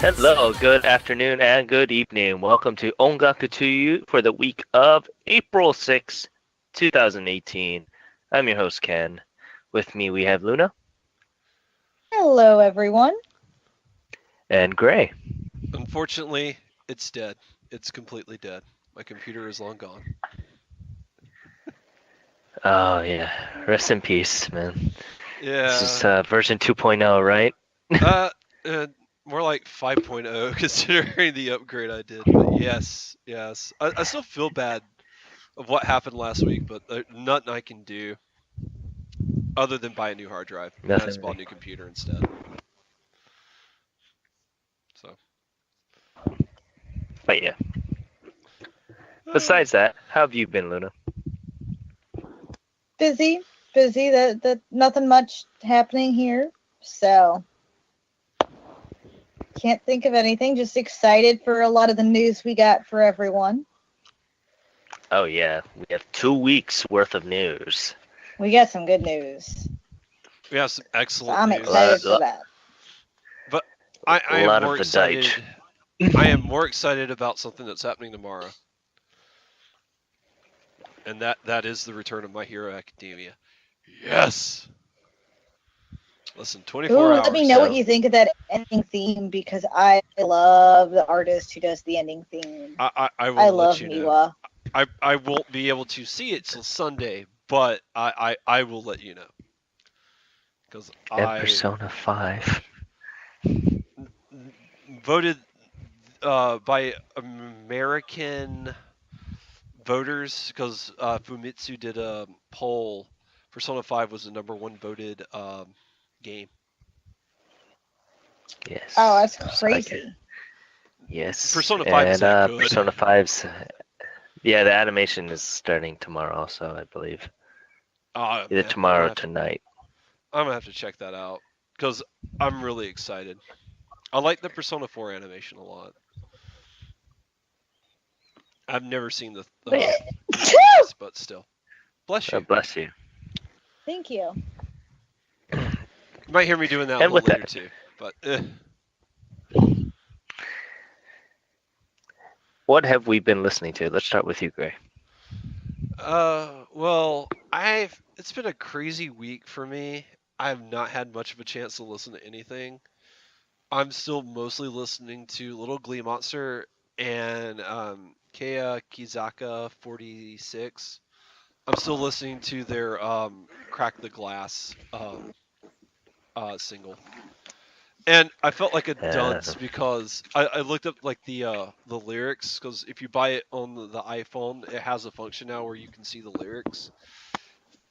Hello, good afternoon, and good evening. Welcome to Ongaku to You for the week of April 6, 2018. I'm your host, Ken. With me, we have Luna Hello, everyone. and Gray. Unfortunately, it's dead. It's completely dead. My computer is long gone. Oh, yeah. Rest in peace, man. This is Yeah. version 2.0, right? Uh, uh More like 5.0 considering the upgrade I did. But yes. I still feel bad of what happened last week, but nothing I can do other than buy a new hard drive. And I just bought a Nothing. new computer instead. So, But yeah. uh, Besides that, how have you been, Luna? Busy, busy. That nothing much happening here. So can't think of anything. Just excited for a lot of the news we got for everyone. Oh, yeah. We have 2 weeks worth of news. We got some good news. we have some So excellent I'm A news, lot, excited for that. but I a am lot more of the Deitch. excited. I am more excited about something that's happening tomorrow, and that is the return of My Hero Academia. Yes. Listen, 24 Ooh, let me know hours. what So, you think of that ending theme because I love the artist who does the ending theme. I I will let love you know. Miwa. I won't be able to see it till Sunday, but I will let you know because and I Persona 5. voted by American voters because Fumitsu did a poll. Persona 5 was the number one voted game. Oh, Yes. that's So I can. crazy. Yes, Persona 5 is and that good. Persona 5's, yeah, the animation is starting tomorrow also, I believe. Oh Either man, tomorrow or tonight. I'm gonna have to check that out because I'm really excited. I like the Persona 4 animation a lot. I've never seen But yeah, the 3Ds, but still. Bless you. bless you. Thank you. You might hear me doing that a And little with later that, too. But what have we been listening to? Let's start with you, Gray. well, I've it's been a crazy week for me. I have not had much of a chance to listen to anything. I'm still mostly listening to Little Glee Monster and Kea Kizaka 46. I'm still listening to their Crack the Glass single. And I felt like a Uh, dunce because I looked up like the lyrics because if you buy it on the iPhone, it has a function now where you can see the lyrics.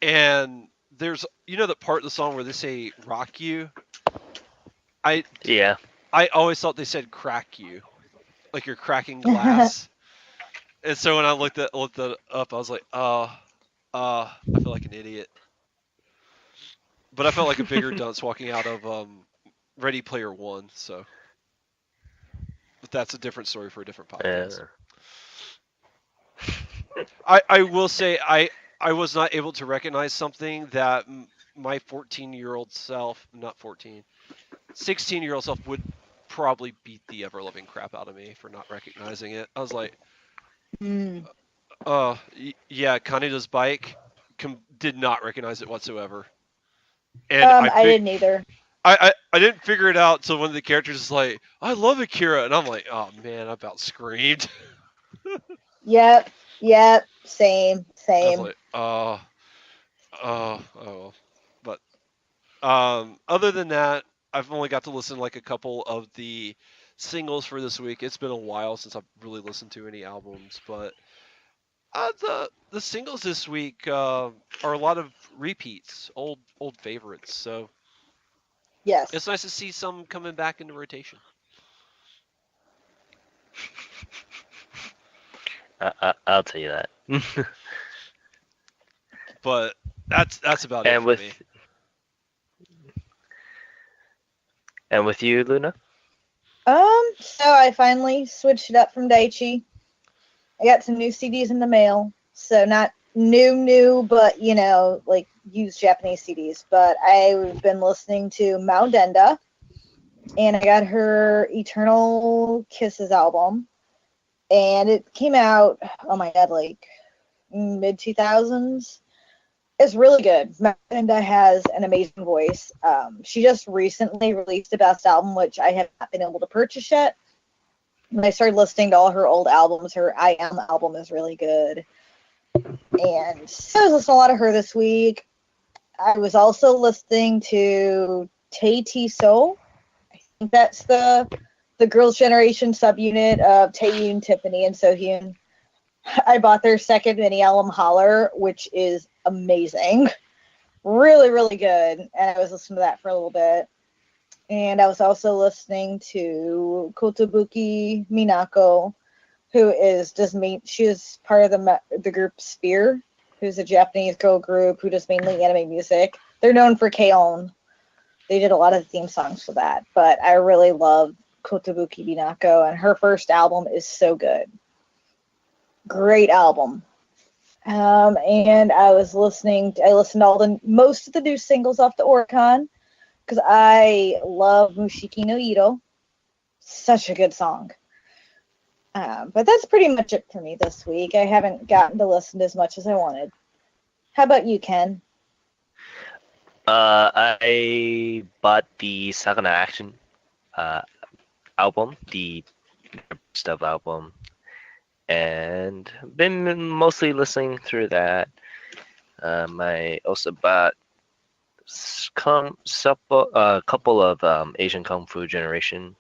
And there's the part of the song where they say "rock you." I yeah, I always thought they said "crack you," like you're cracking glass. And so when I looked that up, I was like, I feel like an idiot. But I felt like a bigger dunce walking out of Ready Player One. So, but that's a different story for a different podcast. uh, I will say I was not able to recognize something that my 14-year-old self, not 14, 16-year-old self would probably beat the ever loving crap out of me for not recognizing it. I was like, Hmm. yeah, Kaneda's bike did not recognize it whatsoever. And I didn't either. I didn't figure it out until one of the characters is like, I love Akira. And I'm like, oh man, I about screamed. Yep, yep, same, I was same. like, oh. But other than that, I've only got to listen to like a couple of the singles for this week. It's been a while since I've really listened to any albums, but the singles this week are a lot of repeats, old favorites. So it's Yes. nice to see some coming back into rotation. I'll tell you that. But that's about it and for me. with and with you, Luna. So I finally switched it up from Daichi. I got some new CDs in the mail. So not new, but like used Japanese CDs. But I've been listening to Maudenda, and I got her Eternal Kisses album, and it came out, oh my god, like mid 2000s. It's really good. Miranda has an amazing voice. She just recently released the best album, which I have not been able to purchase yet. When I started listening to all her old albums, her I Am album is really good. And so I was listening to a lot of her this week. I was also listening to Tay T So. I think that's the Girls' Generation subunit of Taeyoon, Tiffany, and Sohyun. I bought their second mini album, Holler, which is amazing. Really, really good. And I was listening to that for a little bit. And I was also listening to Kotobuki Minako, who is she is part of the group Spear, who's a Japanese girl group who does mainly anime music. They're known for K-On! They did a lot of the theme songs for that. But I really love Kotobuki Minako, and her first album is so good. Great album. And I listened to most of the new singles off the Oricon, because I love Mushiki no Ito. Such a good song. But that's pretty much it for me this week. I haven't gotten to listen to as much as I wanted. How about you, Ken? I bought the Sakanaction album, the stuff album, and been mostly listening through that. I also bought a couple of Asian Kung Fu Generation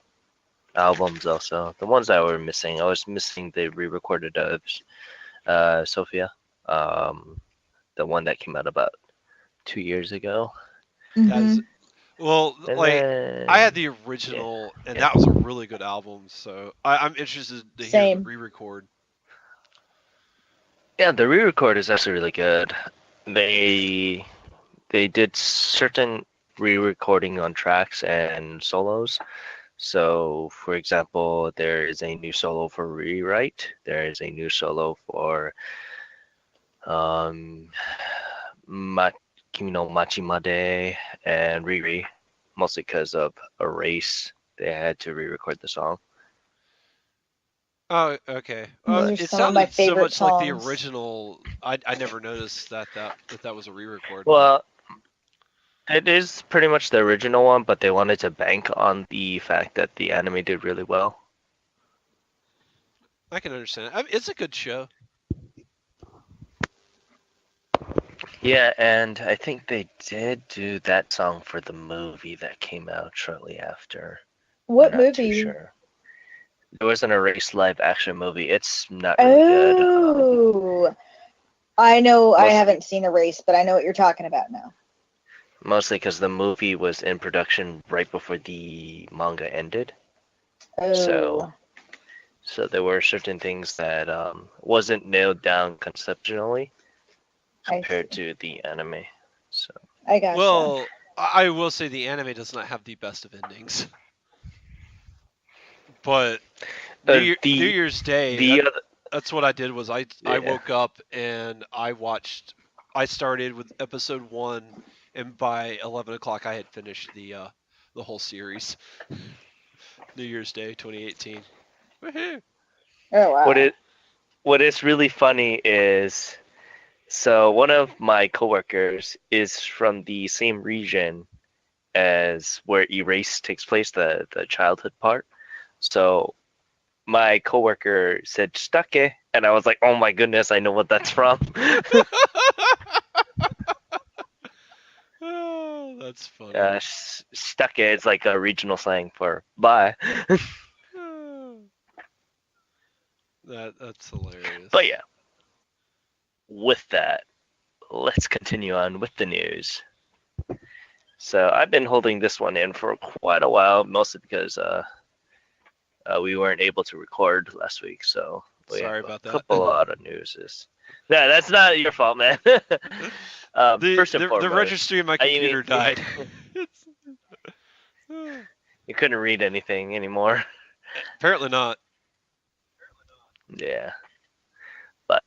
albums also. The ones that were missing, I was missing the re-recorded of Sophia, the one that came out about 2 years ago. That's well, And like then, I had the original, and that was a really good album. So I'm interested to hear Same. the re-record. yeah, the re-record is actually really good. They did certain re-recording on tracks and solos. So, for example, there is a new solo for Rewrite. There is a new solo for Kimi no Machimade and Riri, mostly because of Erase. They had to re-record the song. Oh, okay. Those are It some of my sounded so favorite much like the songs. original. I never noticed that was a re-record. Well, it is pretty much the original one, but they wanted to bank on the fact that the anime did really well. I can understand. It's a good show. Yeah, and I think they did do that song for the movie that came out shortly after. What I'm not too movie? sure. There was an Erased live action movie. It's not really good. Oh, I know. I Mostly- haven't seen Erase, but I know what you're talking about now. Mostly because the movie was in production right before the manga ended. Oh, So there were certain things that wasn't nailed down conceptually compared to the anime. So I gotcha. Well, I will say the anime does not have the best of endings. But New Year's Day, that's what I did. Was I woke up and I started with episode 1, and by 11 o'clock I had finished the whole series. New Year's Day 2018. Woohoo! Oh wow. What is really funny is, so one of my coworkers is from the same region as where Erase takes place, the childhood part. So my coworker said "stake," and I was like, "Oh my goodness, I know what that's from." Oh, that's funny. "Stake" is like a regional slang for bye. That's hilarious. But yeah, with that, let's continue on with the news. So I've been holding this one in for quite a while, mostly because we weren't able to record last week. So we Sorry have about that. A couple lot of news. Yeah, that's not your fault, man. First and foremost, the registry of my computer died. You couldn't read anything anymore. Apparently not. Yeah. But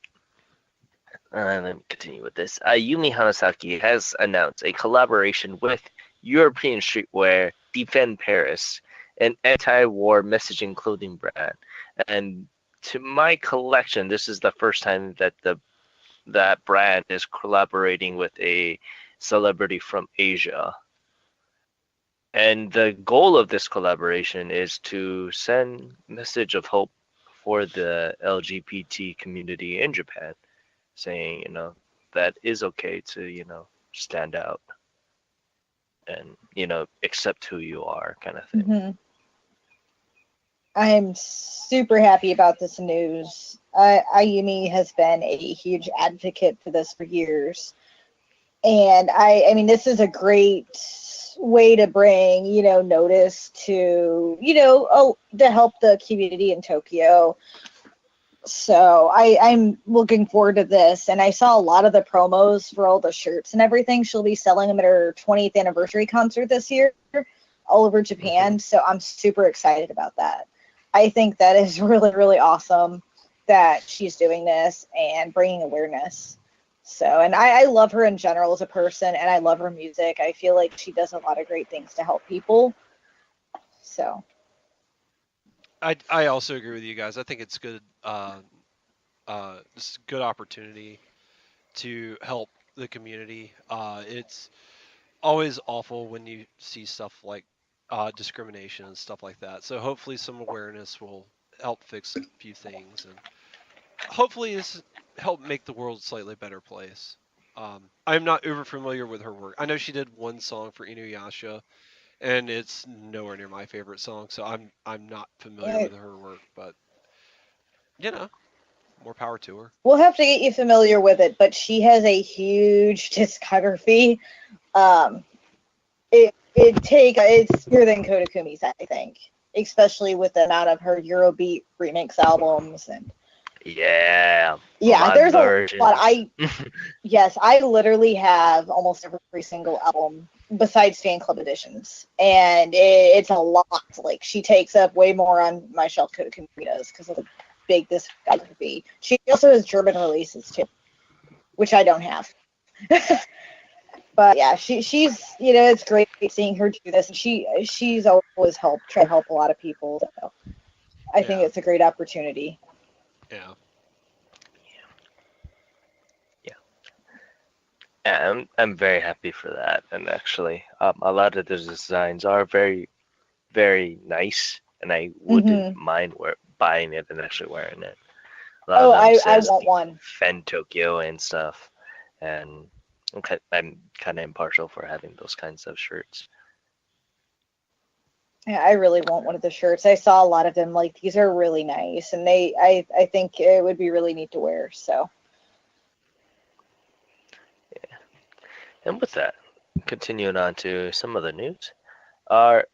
let me continue with this. Yumi Hanasaki has announced a collaboration with European streetwear Defend Paris an anti-war messaging clothing brand. And to my collection, this is the first time that that brand is collaborating with a celebrity from Asia. And the goal of this collaboration is to send message of hope for the LGBT community in Japan, saying, that is okay to, stand out and, accept who you are, kind of thing. Mm-hmm. I'm super happy about this news. Ayumi has been a huge advocate for this for years. And I mean, this is a great way to bring, notice to, to help the community in Tokyo. So I'm looking forward to this. And I saw a lot of the promos for all the shirts and everything. She'll be selling them at her 20th anniversary concert this year all over Japan. Mm-hmm. So I'm super excited about that. I think that is really, really awesome that she's doing this and bringing awareness. So, and I love her in general as a person, and I love her music. I feel like she does a lot of great things to help people. So, I also agree with you guys. I think it's good. This is a good opportunity to help the community. It's always awful when you see stuff like discrimination and stuff like that. So hopefully some awareness will help fix a few things, and hopefully this help make the world a slightly better place. I'm not uber familiar with her work. I know she did one song for Inuyasha, and it's nowhere near my favorite song, so I'm not familiar with her work. But you know, more power to her. we'll have to get you familiar with it, but she has a huge discography. Um, it's bigger than Kotakumi's, I think, especially with the amount of her Eurobeat remix albums and Yeah, there's versions. a lot. Yes, I literally have almost every single album besides fan club editions, and it's a lot. Like she takes up way more on my shelf than Kotakumi does because of the big discography. She also has German releases too, which I don't have. But yeah, she's it's great seeing her do this, and she's always try to help a lot of people. So I think it's a great opportunity. Yeah. Yeah, I'm very happy for that. And actually, a lot of the designs are very, very nice, and I wouldn't mind buying it and actually wearing it. A lot of them I says want one. Fen Tokyo and stuff, and I'm kind of impartial for having those kinds of shirts. Yeah, I really want one of the shirts. I saw a lot of them. Like these are really nice, and I think it would be really neat to wear. So. Yeah. And with that, continuing on to some of the news, our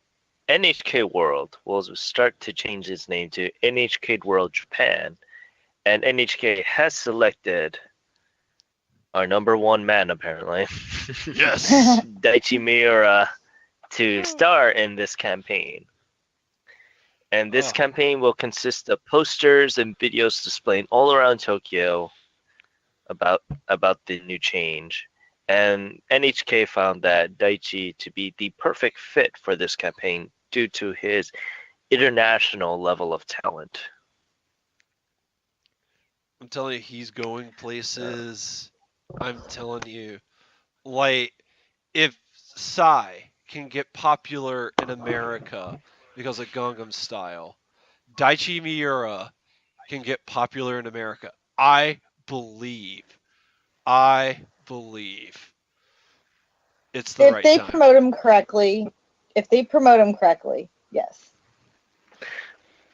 NHK World will start to change its name to NHK World Japan, and NHK has selected our number one man, apparently. Yes. Daichi Miura to star in this campaign. And this campaign will consist of posters and videos displaying all around Tokyo about the new change. And NHK found that Daichi to be the perfect fit for this campaign due to his international level of talent. I'm telling you, he's going places. I'm telling you, like, if Psy can get popular in America because of Gangnam Style, Daichi Miura can get popular in America. I believe. It's the If right they time. promote him correctly, yes.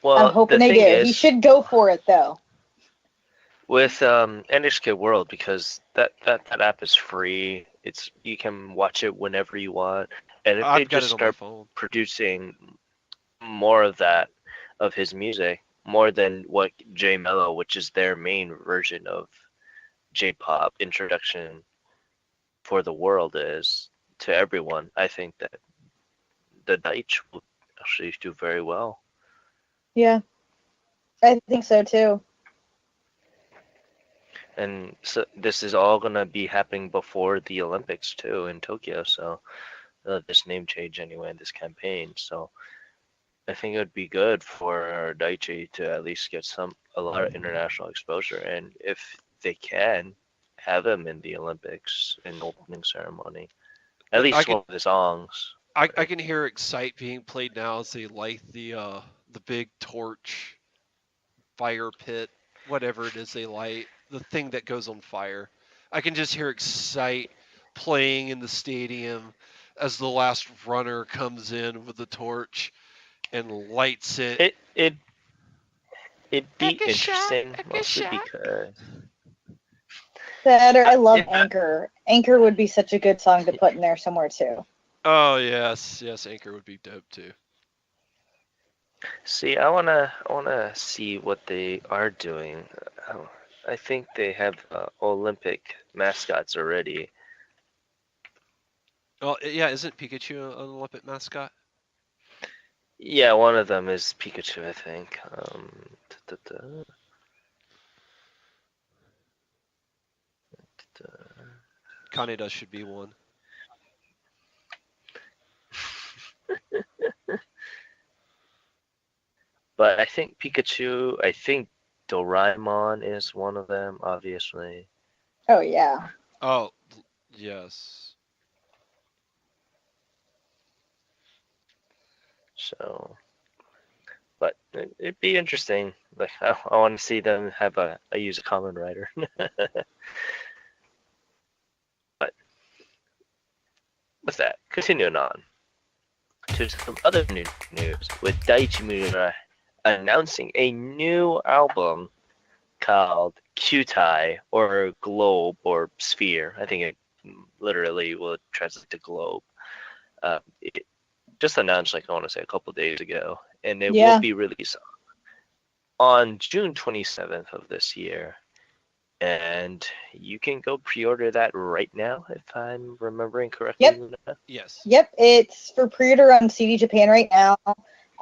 Well, I'm hoping the they thing do. He is, should go for it though. with NHK World, because that app is free. You can watch it whenever you want, and if they I've got just it on my start phone. producing more of that, of his music, more than what J Mello, which is their main version of J-pop introduction for the world, is to everyone, I think that the Deitch will actually do very well. Yeah, I think so too. And so this is all gonna be happening before the Olympics too in Tokyo. So this name change anyway in this campaign. So I think it would be good for Daichi to at least get a lot of international exposure, and if they can, have him in the Olympics in the opening ceremony. At I least can one of the songs. I can hear Excite being played now as they light the big torch, fire pit, whatever it is they light, the thing that goes on fire. I can just hear Excite playing in the stadium as the last runner comes in with the torch and lights it. It'd be Take a shot, interesting, take a mostly shot. because That or I love yeah. Anchor. Anchor would be such a good song to put in there somewhere too. Oh yes, Anchor would be dope too. See, I wanna see what they are doing. I think they have Olympic mascots already. Oh yeah, isn't Pikachu an Olympic mascot? Yeah, one of them is Pikachu, I think. Da, da, da, da. Kaneda should be one. But I think Pikachu, I think Doraemon is one of them, obviously. Oh yeah. Oh yes. So, but it'd be interesting. Like I want to see them have use a common writer. But with that, continuing on to some other new news with Daichi Miura announcing a new album called Kyutai or Globe or Sphere. I think it literally will translate to globe. It just announced, like I want to say, a couple days ago, and it will Yeah. be released on June 27th of this year. And you can go pre-order that right now, if I'm remembering correctly, Yep. Luna. Yes. Yep. It's for pre-order on CD Japan right now.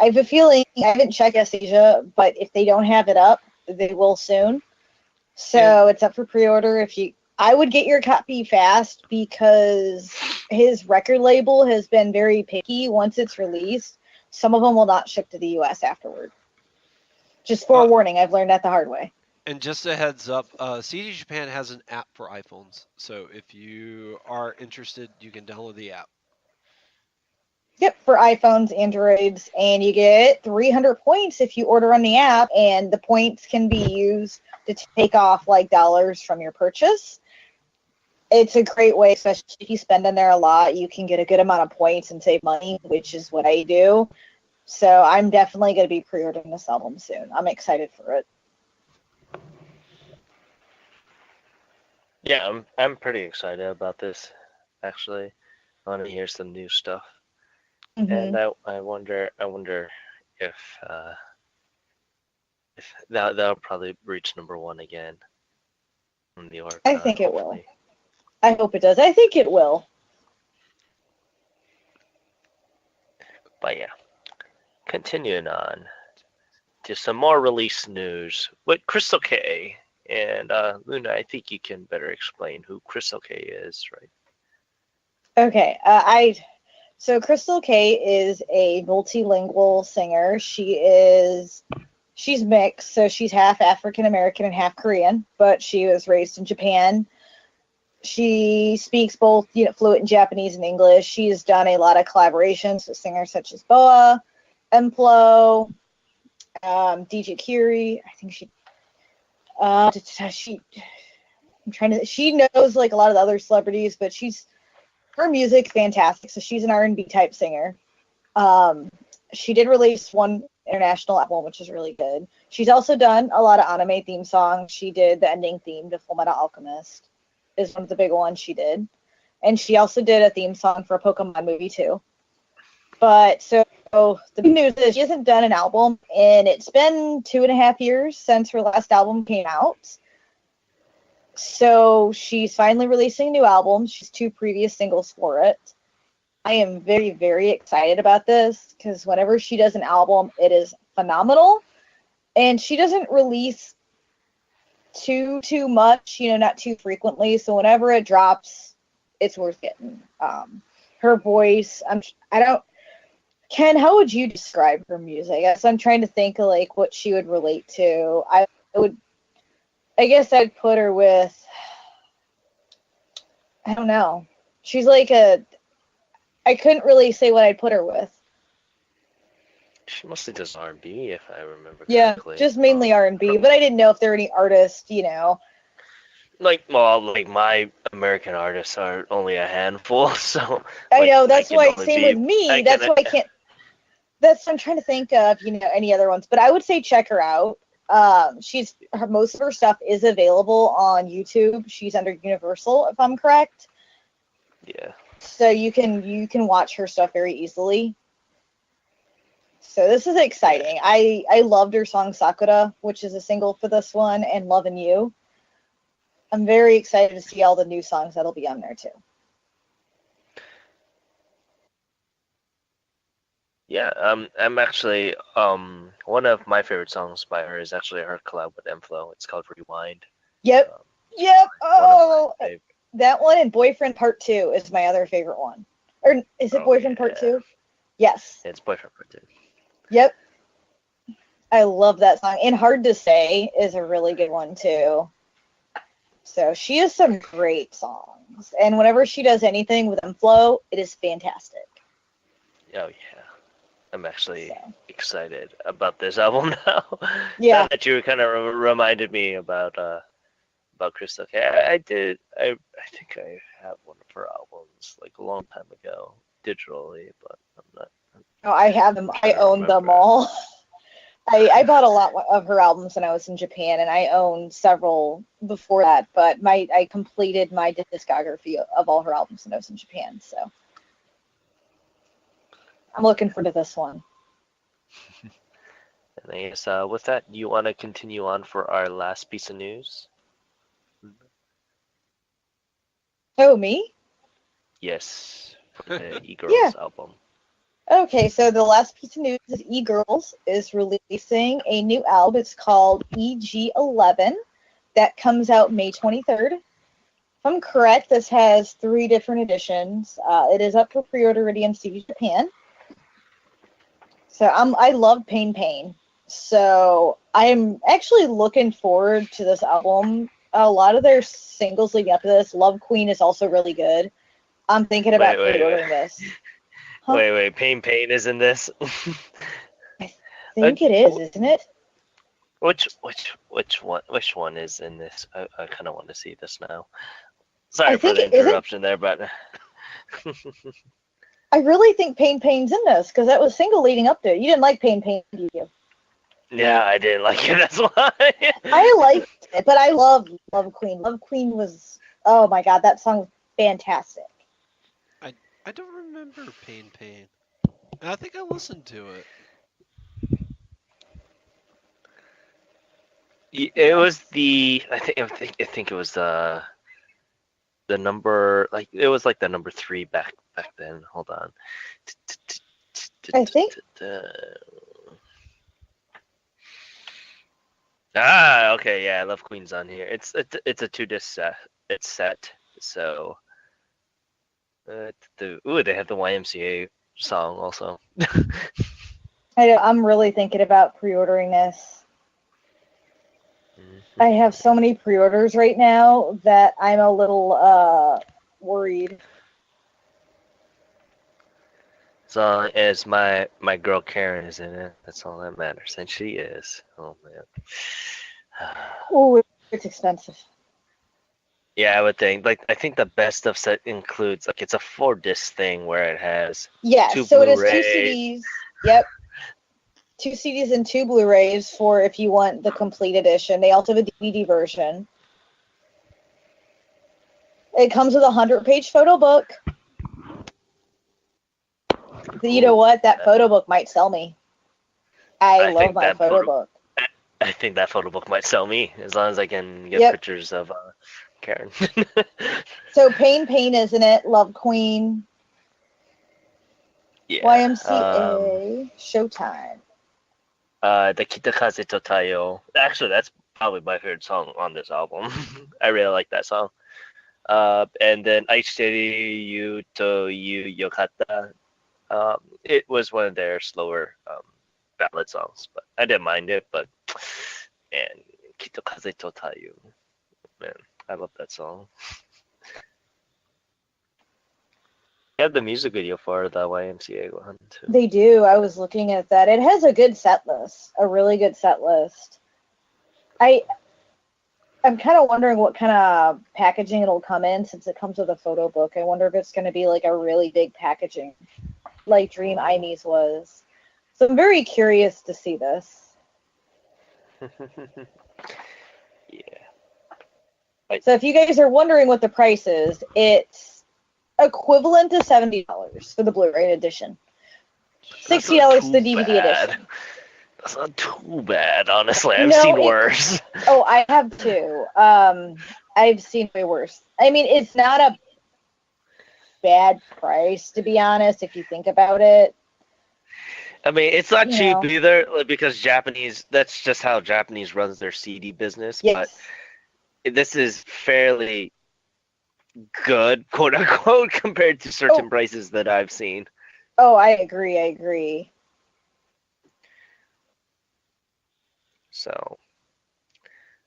I have a feeling I haven't checked S Asia, but if they don't have it up, they will soon. So it's up for pre-order. I would get your copy fast because his record label has been very picky once it's released. Some of them will not ship to the U.S. afterward. Just forewarning, I've learned that the hard way. And just a heads up, CD Japan has an app for iPhones, so if you are interested, you can download the app. Yep, for iPhones, Androids, and you get 300 points if you order on the app, and the points can be used to take off like dollars from your purchase. It's a great way, especially if you spend in there a lot, you can get a good amount of points and save money, which is what I do. So I'm definitely going to be pre-ordering this album soon. I'm excited for it. Yeah, I'm pretty excited about this. Actually, I want to hear some new stuff, and Mm-hmm. I wonder if that'll probably reach #1 again in the I Oricon, think it will. hopefully. I hope it does. I think it will. But yeah, continuing on to some more release news with Crystal K. And Luna, I think you can better explain who Crystal K is, right? Okay. So Crystal K is a multilingual singer. She's mixed, so she's half African American and half Korean, but she was raised in Japan. She speaks both, fluent in Japanese and English. She's done a lot of collaborations with singers such as Boa, Emplo, DJ Curie. I think she knows like a lot of the other celebrities, but her music fantastic. So she's an R&B type singer. She did release one international album, which is really good. She's also done a lot of anime theme songs. She did the ending theme to Fullmetal Alchemist, is one of the big ones she did. And she also did a theme song for a Pokemon movie too. But so the big news is she hasn't done an album, and it's been 2.5 years since her last album came out. So she's finally releasing a new album. She's 2 previous singles for it. I am very, very excited about this because whenever she does an album, it is phenomenal. And she doesn't release too much, not too frequently. So whenever it drops, it's worth getting. Her voice, Ken, how would you describe her music? So I'm trying to think of like what she would relate to. I guess I'd put her with, I don't know. She's like I couldn't really say what I'd put her with. She mostly does R&B, if I remember Yeah, correctly. just mainly R&B, but I didn't know if there were any artists, Like my American artists are only a handful, so I know, I that's can why, only same be with me, I can that's why I can't, I'm trying to think of, any other ones, but I would say check her out. Most of her stuff is available on YouTube. She's under Universal, if I'm correct. yeah. So you can watch her stuff very easily. So this is exciting. Yeah. I loved her song Sakura, which is a single for this one, and Lovin' You. I'm very excited to see all the new songs that'll be on there too. Yeah, I'm actually one of my favorite songs by her is actually her collab with Enflo. It's called Rewind. Yep. Um, Yep. one of Oh, my favorite. that one and Boyfriend Part 2 is my other favorite one. Or is it Oh Boyfriend Part yeah, 2? Yes. it's Boyfriend Part 2. Yep. I love that song. And Hard to Say is a really good one too. So she has some great songs. And whenever she does anything with Enflo, it is fantastic. Oh yeah, I'm actually So, excited about this album now. yeah. Now that you kind of reminded me about Crystal K, I did. I think I have one of her albums like a long time ago digitally, but I'm not. Oh, I have them. I Trying to own them remember. all. I bought a lot of her albums when I was in Japan, and I owned several before that. But I completed my discography of all her albums when I was in Japan. So I'm looking forward to this one. And I guess with that, you want to continue on for our last piece of news? Oh, me? Yes, for the Yeah. E-Girls album. Okay, so the last piece of news is E-Girls is releasing a new album. It's called EG11. That comes out May 23rd. If I'm correct, this has 3 different editions. It is up for pre-order already in CD Japan. So I love Pain Pain. So I'm actually looking forward to this album. A lot of their singles leading up to this, Love Queen is also really good. I'm thinking about pre-ordering this. Huh? Wait, Pain is in this? I think it is, isn't it? Which one is in this? I kind of want to see this now. Sorry I for think the it isn't. interruption there, but I really think Pain Pain's in this because that was single leading up to it. You didn't like Pain Pain, did you? yeah, I didn't like it. That's why. I liked it, but I love Love Queen. Love Queen was, oh my god, that song was fantastic. I don't remember Pain Pain. And I think I listened to it. It was the I think it was the number, like it was like the number 3 back then. Hold on. I think. Okay, yeah, Love Queen's on here. It's a 2 disc set. It's set. So they have the YMCA song also. I'm really thinking about pre-ordering this. I have so many pre-orders right now that I'm a little worried. As long as my girl Karen is in it, that's all that matters. And she is. Oh man. Oh, it's expensive. Yeah, I would think. Like, I think the best of set includes, like, it's a 4 disc thing where it has Yeah, 2 so it is 2 Blu-ray. CDs. Yep. 2 CDs and 2 Blu-rays for if you want the complete edition. They also have a DVD version. It comes with a 100-page photo book. You know what? That photo book might sell me. I love my photo book. I think that photo book might sell me as long as I can get pictures of Karen. So Pain Pain is in it. Love Queen. Yeah. YMCA. Showtime. The Kitakaze to Tayo. Actually, that's probably my favorite song on this album. I really like that song. And then Aishiteru You to You Yokata. It was one of their slower ballad songs, but I didn't mind it. But and Kito Kaze to Tayu, man, I love that song. They have the music video for the YMCA one too. They do. I was looking at that. It has a good set list, a really good set list. I'm kind of wondering what kind of packaging it'll come in since it comes with a photo book. I wonder if it's going to be like a really big packaging, like Dream Aimee's was. So I'm very curious to see this. Yeah. So if you guys are wondering what the price is, it's equivalent to $70 for the Blu-ray edition. $60 for the DVD edition. That's not too bad, honestly. I've No, seen worse. Oh, I have too. I've seen way worse. I mean, it's not a bad price, to be honest, if you think about it. I mean, it's not You cheap know. either, because Japanese, that's just how Japanese runs their CD business. Yes. But this is fairly good, quote unquote, compared to certain prices that I've seen. Oh, I agree. So,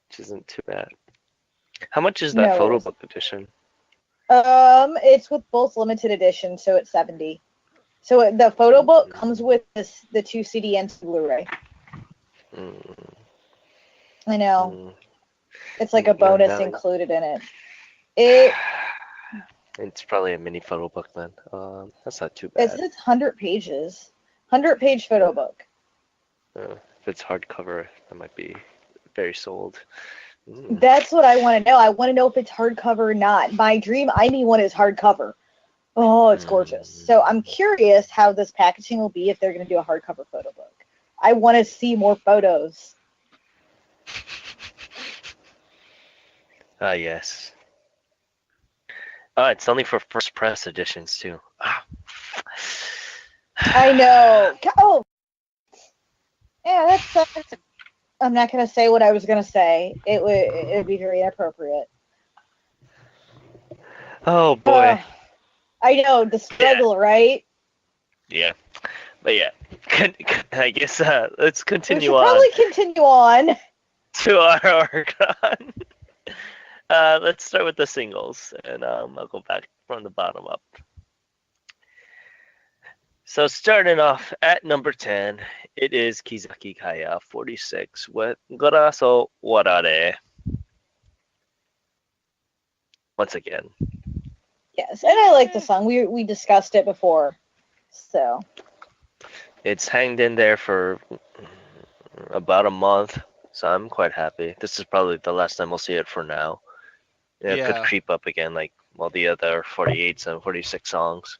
which isn't too bad. How much is that photo book edition? It's with both limited edition, so it's $70. So the photo book comes with the 2 CD and 2 Blu-ray. I know. It's like a bonus included in it. It's probably a mini photo book then. That's not too bad. It's 100 pages. 100-page photo book. If it's hardcover, I might be very sold. That's what I want to know. I want to know if it's hardcover or not. My Dream Aimee one is hardcover. Oh, it's gorgeous. So I'm curious how this packaging will be if they're going to do a hardcover photo book. I want to see more photos. Yes. It's only for first press editions too. I know. Oh, yeah, that's I'm not going to say what I was going to say. It would be very inappropriate. Oh boy. I know the struggle, right? Yeah, but yeah, I guess let's continue we should probably continue on to our Oricon. Let's start with the singles, and I'll go back from the bottom up. So starting off at number 10, it is Kizaki Kaya 46 with Goraso Warare. Once again. Yes, and I like the song. We discussed it before, so. It's hanged in there for about a month, so I'm quite happy. This is probably the last time we'll see it for now. It could creep up again, like the other 48 and 46 songs.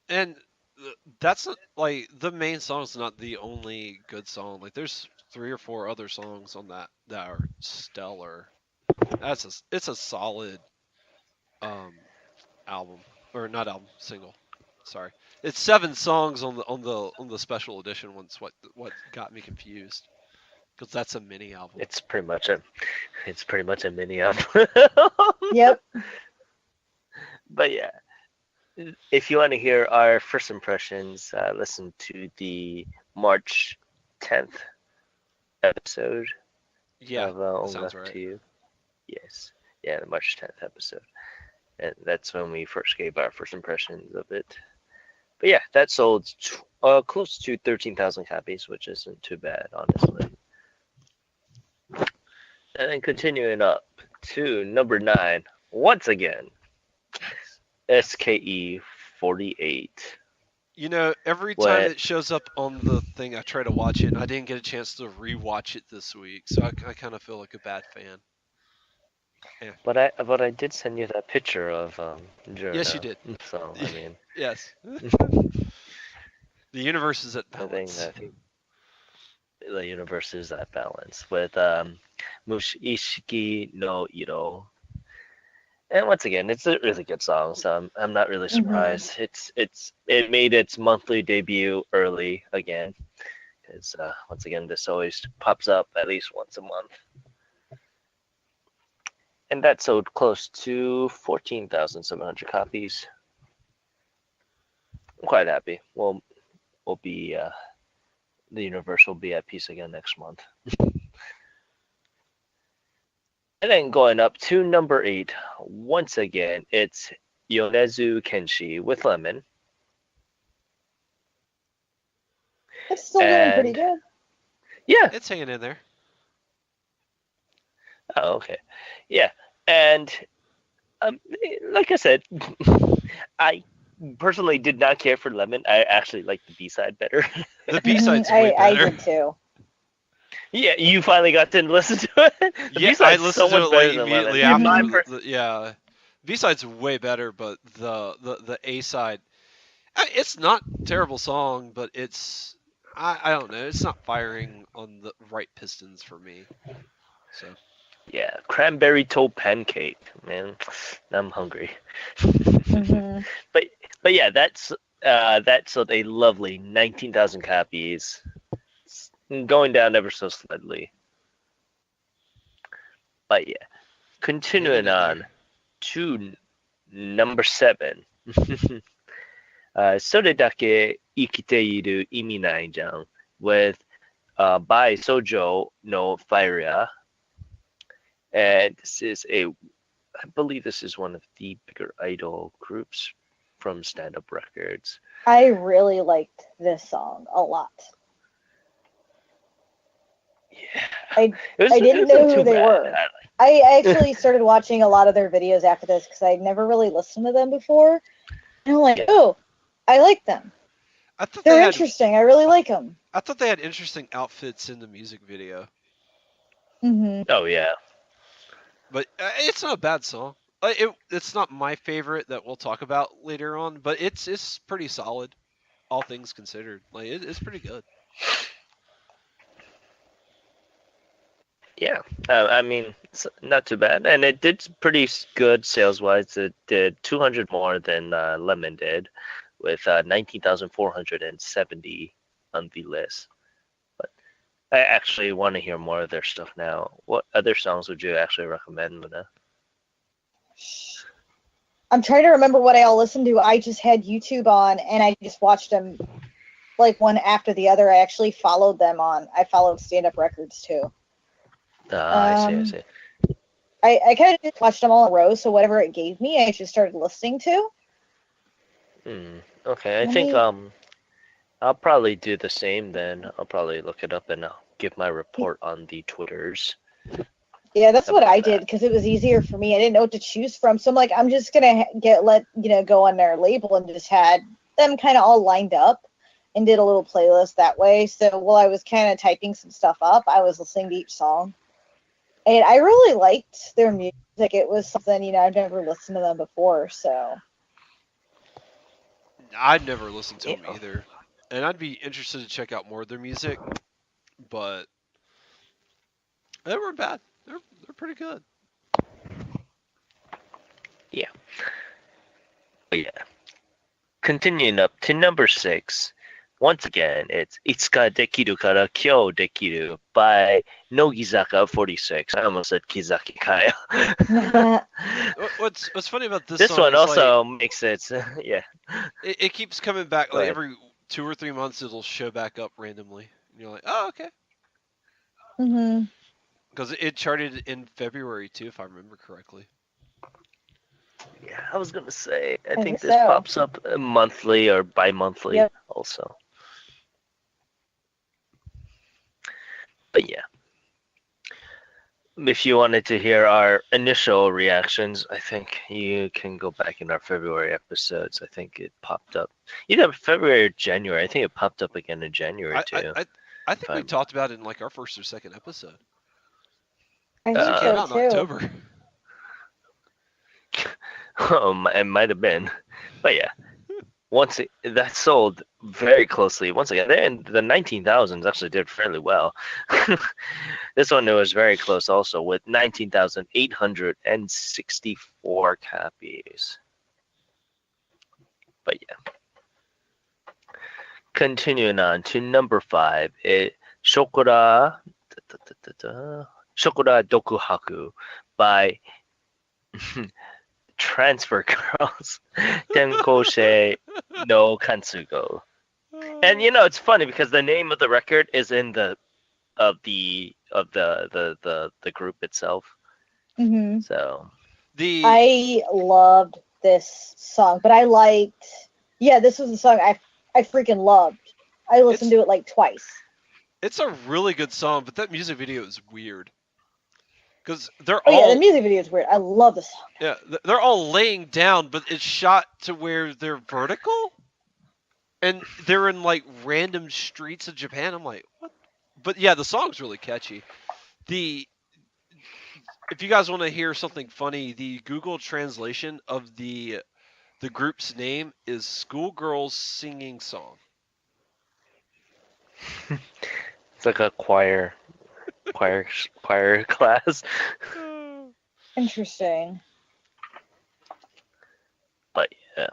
And that's like the main song's not the only good song. Like there's 3 or 4 other songs on that are stellar. It's a solid album, or not album, single. Sorry, it's 7 songs on the special edition one's what got me confused, because that's a mini album. It's pretty much a mini album. Yep. But yeah, if you want to hear our first impressions, listen to the March 10th episode. Yeah, of sounds Left right. to You. Yes, yeah, the March 10th episode, and that's when we first gave our first impressions of it. But yeah, that sold close to 13,000 copies, which isn't too bad, honestly. And then continuing up to number 9, once again, SKE 48. You know, every time it shows up on the thing, I try to watch it, and I didn't get a chance to rewatch it this week, so I kind of feel like a bad fan. Yeah. But I did send you that picture of Journo. Yes, you did. So I mean. Yes. The universe is at balance. I think the universe is at balance with Mushishiki no Iro. And once again, it's a really good song, so I'm not really surprised. It made its monthly debut early again, because once again, this always pops up at least once a month. And that sold close to 14,700 copies. I'm quite happy. We'll be the universe will be at peace again next month. And then going up to number 8, once again, it's Yonezu Kenshi with Lemon. It's still doing pretty And good. yeah, It's hanging in there. oh, okay, yeah, and like I said, I personally did not care for Lemon. I actually like the B-side better. The B-side's way I better. did too. Yeah, you finally got to listen to it. The Yeah, I B-side's so listened to much it better like than Lemon. immediately In after. my Yeah, B-side's way better, but the A side, it's not a terrible song, but I don't know, it's not firing on the right pistons for me. So yeah, cranberry toe pancake, man. I'm hungry. Mm-hmm. But yeah, that's a lovely 19,000 copies, going down ever so slightly. But yeah, hanging continuing in there. on to number 7. それだけ生きている意味ないじゃん with by Sojo no Fire. And I believe this is one of the bigger idol groups from Stand Up Records. I really liked this song a lot. Yeah. I It didn't wasn't know who too they bad. were. I actually started watching a lot of their videos after this because I'd never really listened to them before. And I'm like, Yeah. oh, I like them. I thought They're they had interesting. I really like them. I thought they had interesting outfits in the music video, Mm-hmm. Oh yeah. but it's not a bad song. It's not my favorite that we'll talk about later on, but it's pretty solid, all things considered. Like it's pretty good. Yeah. I mean, it's not too bad, and it did pretty good sales wise. It did 200 more than Lemon did, with 19,470 on the list. But I actually want to hear more of their stuff now. What other songs would you actually recommend, Luna? I'm trying to remember what I all listened to. I just had YouTube on and I just watched them like one after the other. I actually followed them on. I followed Stand Up Records too. I see. I Um, see. I kind of just watched them all in a row, so whatever it gave me, I just started listening to. Okay, I Let think me. I'll probably do the same then. I'll probably look it up and I'll give my report on the Twitters. Yeah, that's How what about I did that? because it was easier for me. I didn't know what to choose from, so I'm like, I'm just gonna go on their label and just had them kind of all lined up and did a little playlist that way. So while I was kind of typing some stuff up, I was listening to each song, and I really liked their music. It was something I've never listened to them before, so I'd never listened to them Yeah. either, and I'd be interested to check out more of their music, but they weren't bad. They're pretty good. Yeah. But yeah. Continuing up to number 6. Once again, it's Itsuka Dekiru Kara Kyo Dekiru by Nogizaka 46. I almost said Kizaki Kaya. What's funny about this This song one is like also makes sense. Yeah. it keeps coming back. Go Like ahead. every 2 or 3 months, it'll show back up randomly, and you're like, oh okay, hmm because it charted in February too, if I remember correctly. Yeah, I was gonna say, I I think think this so. pops up monthly or bi-monthly Yep. also. But yeah, if you wanted to hear our initial reactions, I think you can go back in our February episodes. I think it popped up either February or January. I think it popped up again in January I I too. I, I If think we I'm, talked about it in like our first or second episode, I because it think came so uh, out in too. October. it might have been, but yeah. That sold very closely. Once again, and the 19,000s actually did fairly well. This one was very close also with 19,864 copies. But yeah, continuing on to number 5, Shokora Shokora Dokuhaku by Transfer Girls, Tenkoshe no Kansugo. And it's funny because the name of the record is in the group itself. Mm-hmm. So I loved this song, but this was a song I freaking loved. I listened to it like twice. It's a really good song, but that music video is weird. Because they're the music video is weird. I love the song. Yeah, they're all laying down, but it's shot to where they're vertical, and they're in like random streets of Japan. I'm like, what? But yeah, the song's really catchy. If you guys want to hear something funny, the Google translation of the group's name is "Schoolgirls Singing Song." it's like a choir class. Interesting. But yeah,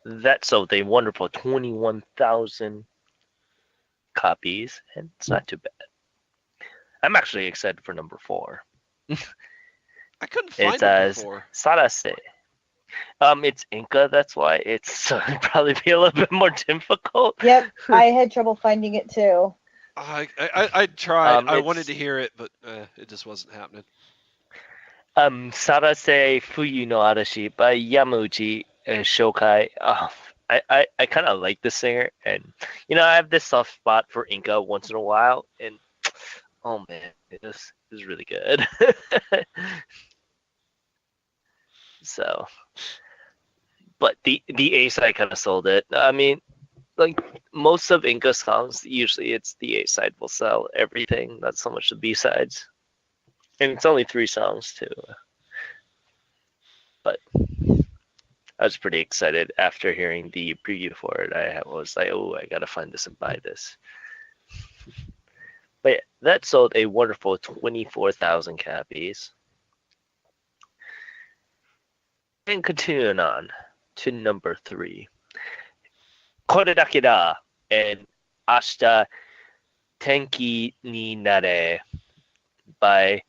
that sold a wonderful 21,000 copies, and it's not too bad. I'm actually excited for number 4. I couldn't find It's it before. Sarase. It's Inca, that's why it's probably be a little bit more difficult. Yep, I had trouble finding it too. I tried. I wanted to hear it, but it just wasn't happening. Sarase Fuyu no Arashi by Yamauchi Shokai. I kind of like the singer, and I have this soft spot for Inca once in a while, and oh man, this is really good. So, but the A side kind of sold it. I mean, like most of Inca songs, usually it's the A side will sell everything, not so much the B sides. And it's only 3 songs too. But I was pretty excited after hearing the preview for it. I was like, oh, I gotta find this and buy this. But yeah, that sold a wonderful 24,000 copies. And continuing on to number 3. Kore dake da and Ashita Tenki ni Nare by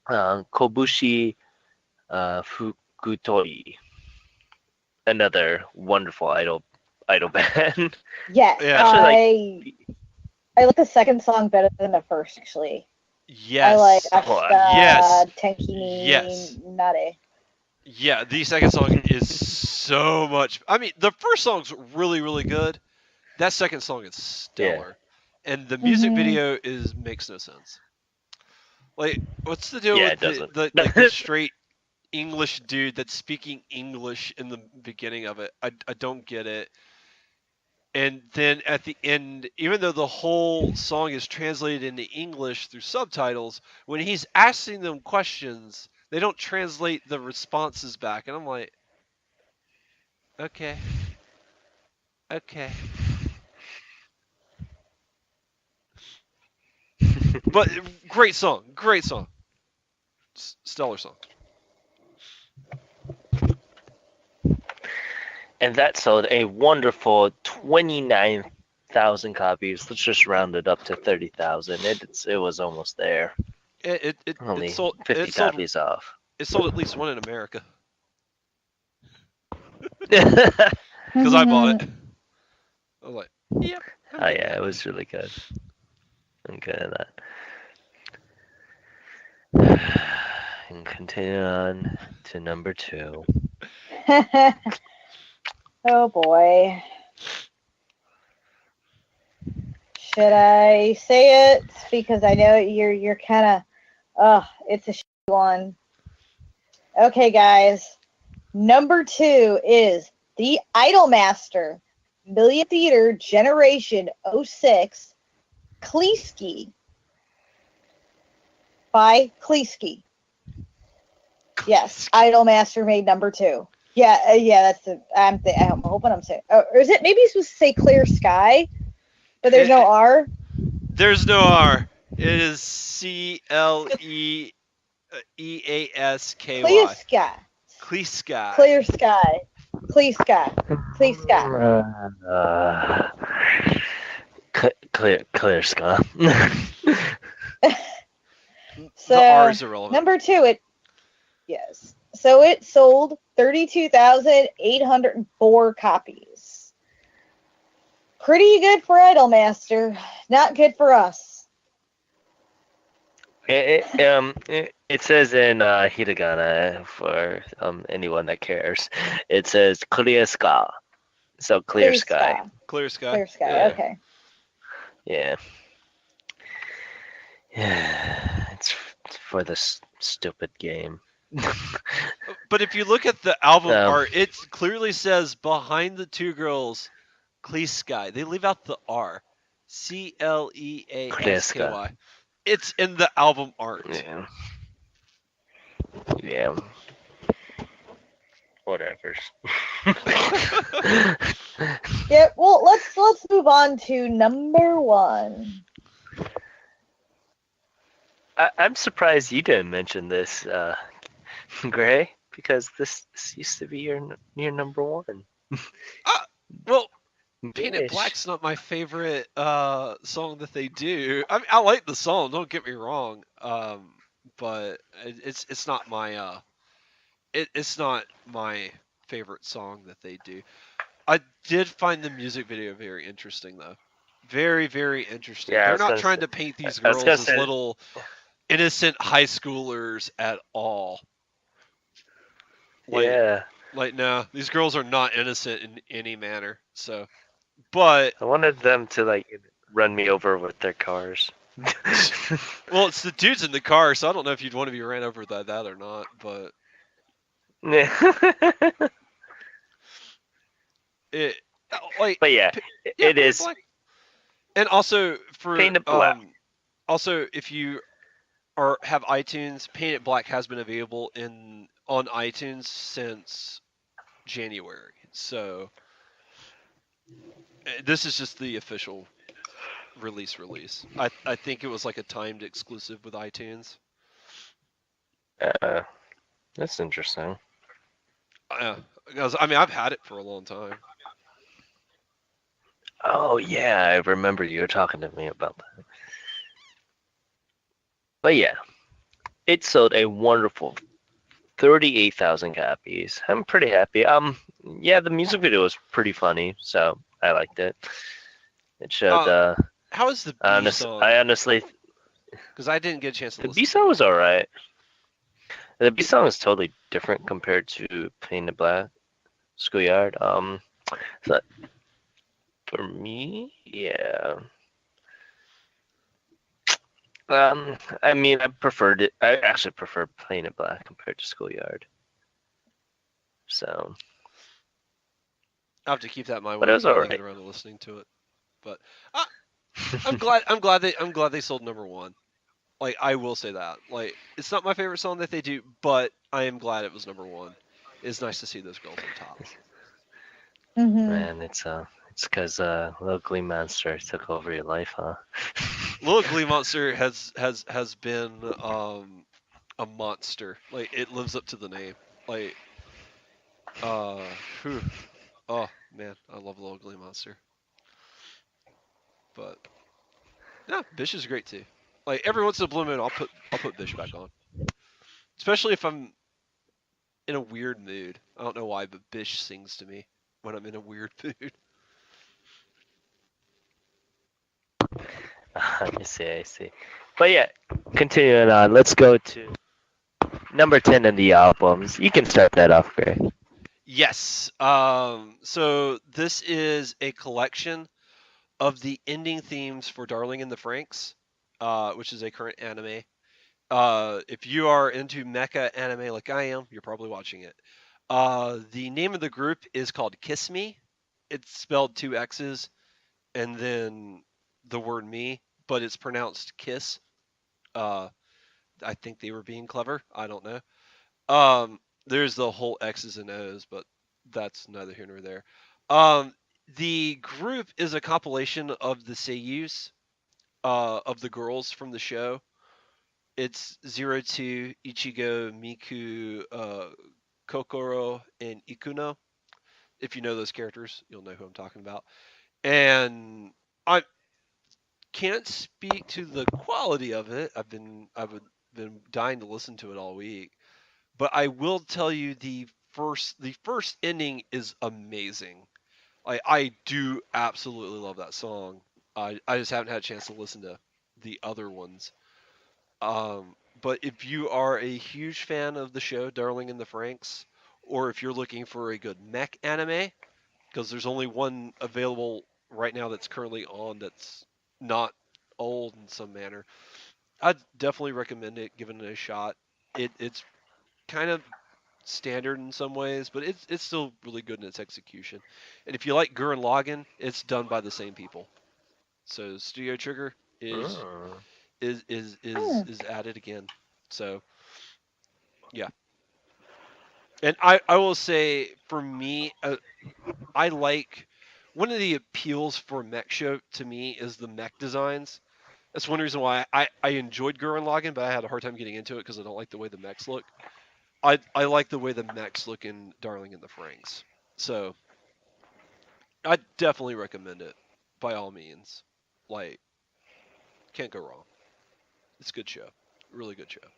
Kobushi Fukutori. Another wonderful idol band. Yes, yeah. I like the second song better than the first, actually. Yes. I like Ashita Tenki ni Nare. Yeah, the second song is so much. I mean, the first song's really, really good. That second song is stellar, and the music video makes no sense. Like, what's the deal with the straight English dude that's speaking English in the beginning of it? I don't get it. And then at the end, even though the whole song is translated into English through subtitles, when he's asking them questions, they don't translate the responses back. And I'm like, okay. But great song. Stellar song. And that sold a wonderful 29,000 copies. Let's just round it up to 30,000. It was almost there. It sold 50 copies off. It sold at least one in America. Because I bought it. I was like, yep. Oh yeah, it was really good. I'm good at that. And continue on to number 2. Oh boy. Should I say it? Because I know you're kind of, it's a shitty one. Okay, guys. Number 2 is The Idolmaster Million Theater Generation 06 Kleeski by Kleeski. Yes, Idolmaster made number 2. Yeah, that's the. I'm hoping I'm saying. Or is it maybe it's supposed to say Clear Sky, but there's no R. There's no R. It is CLEEASKY. Clear Sky. Clear Sky. Clear Sky. Clear Sky. Clear Sky. Clear Sky. So the R is irrelevant. number 2, yes. So it sold 32,804 copies. Pretty good for Idolmaster. Not good for us. It says in hiragana for anyone that cares. It says clear sky, so clear sky. Clear sky. Clear sky, Yeah. okay. Yeah. Yeah. It's for this stupid game. But if you look at the album Um, art, it clearly says behind the two girls, Clear Sky. They leave out the R. Clear sky. CLEASKY. It's in the album art. Yeah. Yeah. Whatever. Yeah, well, let's move on to number 1. I'm surprised you didn't mention this, Gray, because this used to be your number one. Well, Painted Bish. Black's not my favorite song that they do. I mean, I like the song. Don't get me wrong. But it's not my it's not my favorite song that they do. I did find the music video very interesting though. Very, very interesting. Yeah, I They're was not gonna trying say. to paint these I was gonna girls as say. little innocent high schoolers at all. Like Yeah, no, these girls are not innocent in any manner. So, but I wanted them to like run me over with their cars. well, it's the dudes in the car, so I don't know if you'd want to be ran over by that or not. But Yeah. it like But yeah, yeah, it Painted is Black. And also for painted black. also if you or have iTunes, Painted Black has been available on iTunes since January. So this is just the official release. I think it was like a timed exclusive with iTunes. Uh, that's interesting. Because I mean I've had it for a long time. Oh yeah, I remember you were talking to me about that. But yeah, it sold a wonderful 38,000 copies. I'm pretty happy. Yeah, the music video was pretty funny, so I liked it. It showed. How is the B song? I honestly, Because I didn't get a chance to the listen. B song was alright. The B song is totally different compared to Painted Black Schoolyard. So for me, yeah. I mean, I preferred it. I actually prefer Painted Black compared to Schoolyard. So, I have to keep that in mind but when it I was finally alright. get around to listening to it. But I'm glad they sold number one. Like I will say that. Like it's not my favorite song that they do, but I am glad it was number one. It's nice to see those girls on top. Mm-hmm. Man, it's because Little Glee Monster took over your life, huh? Little Glee Monster has been a monster. Like it lives up to the name. Like whew. Oh man, I love Little Glee Monster. But yeah, Bish is great too. Like every once in a blue moon, I'll put Bish back on, especially if I'm in a weird mood. I don't know why, but Bish sings to me when I'm in a weird mood. I see. But yeah, continuing on, let's go to number 10 in the albums. You can start that off, Gray. Yes. So this is a collection of the ending themes for Darling in the Franxx, which is a current anime. If you are into mecha anime like I am, you're probably watching it. The name of the group is called Kiss Me. It's spelled two X's and then the word me, but it's pronounced kiss. Uh, I think they were being clever. I don't know. There's the whole X's and O's, but that's neither here nor there. Um, the group is a compilation of the seiyus of the girls from the show. It's Zero Two, Ichigo, Miku, Kokoro, and Ikuno. If you know those characters, you'll know who I'm talking about. And I can't speak to the quality of it. Been dying to listen to it all week, But I will tell you the first ending is amazing. I do absolutely love that song. I just haven't had a chance to listen to the other ones. But if you are a huge fan of the show Darling in the Franxx, or if you're looking for a good mech anime, because there's only one available right now that's currently on that's not old in some manner, I'd definitely recommend it, giving it a shot. It's kind of standard in some ways, but it's still really good in its execution. And if you like Gurren Lagann, it's done by the same people. So Studio Trigger is Mm. is is Hmm. is is at it again. So yeah, and I will say for me, I like one of the appeals for mech show to me is the mech designs. That's one reason why I enjoyed Gurren Lagann, but I had a hard time getting into it because I don't like the way the mechs look. I like the way the mechs look in Darling in the Franxx. So I definitely recommend it by all means. Like, can't go wrong. It's a good show. Really good show.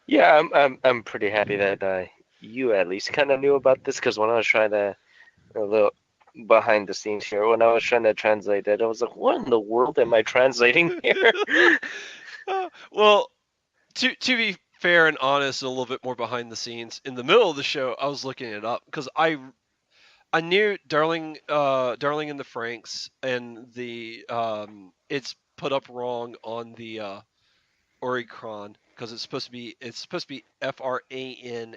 Yeah, I'm pretty happy that you at least kind of knew about this because when I was trying to a little behind the scenes here, when I was trying to translate it, I was like, what in the world am I translating here? Well, to be fair and honest, and a little bit more behind the scenes, in the middle of the show, I was looking it up because I knew Darling in the Franxx, and the it's put up wrong on the Oricron because it's supposed to be FRANXX.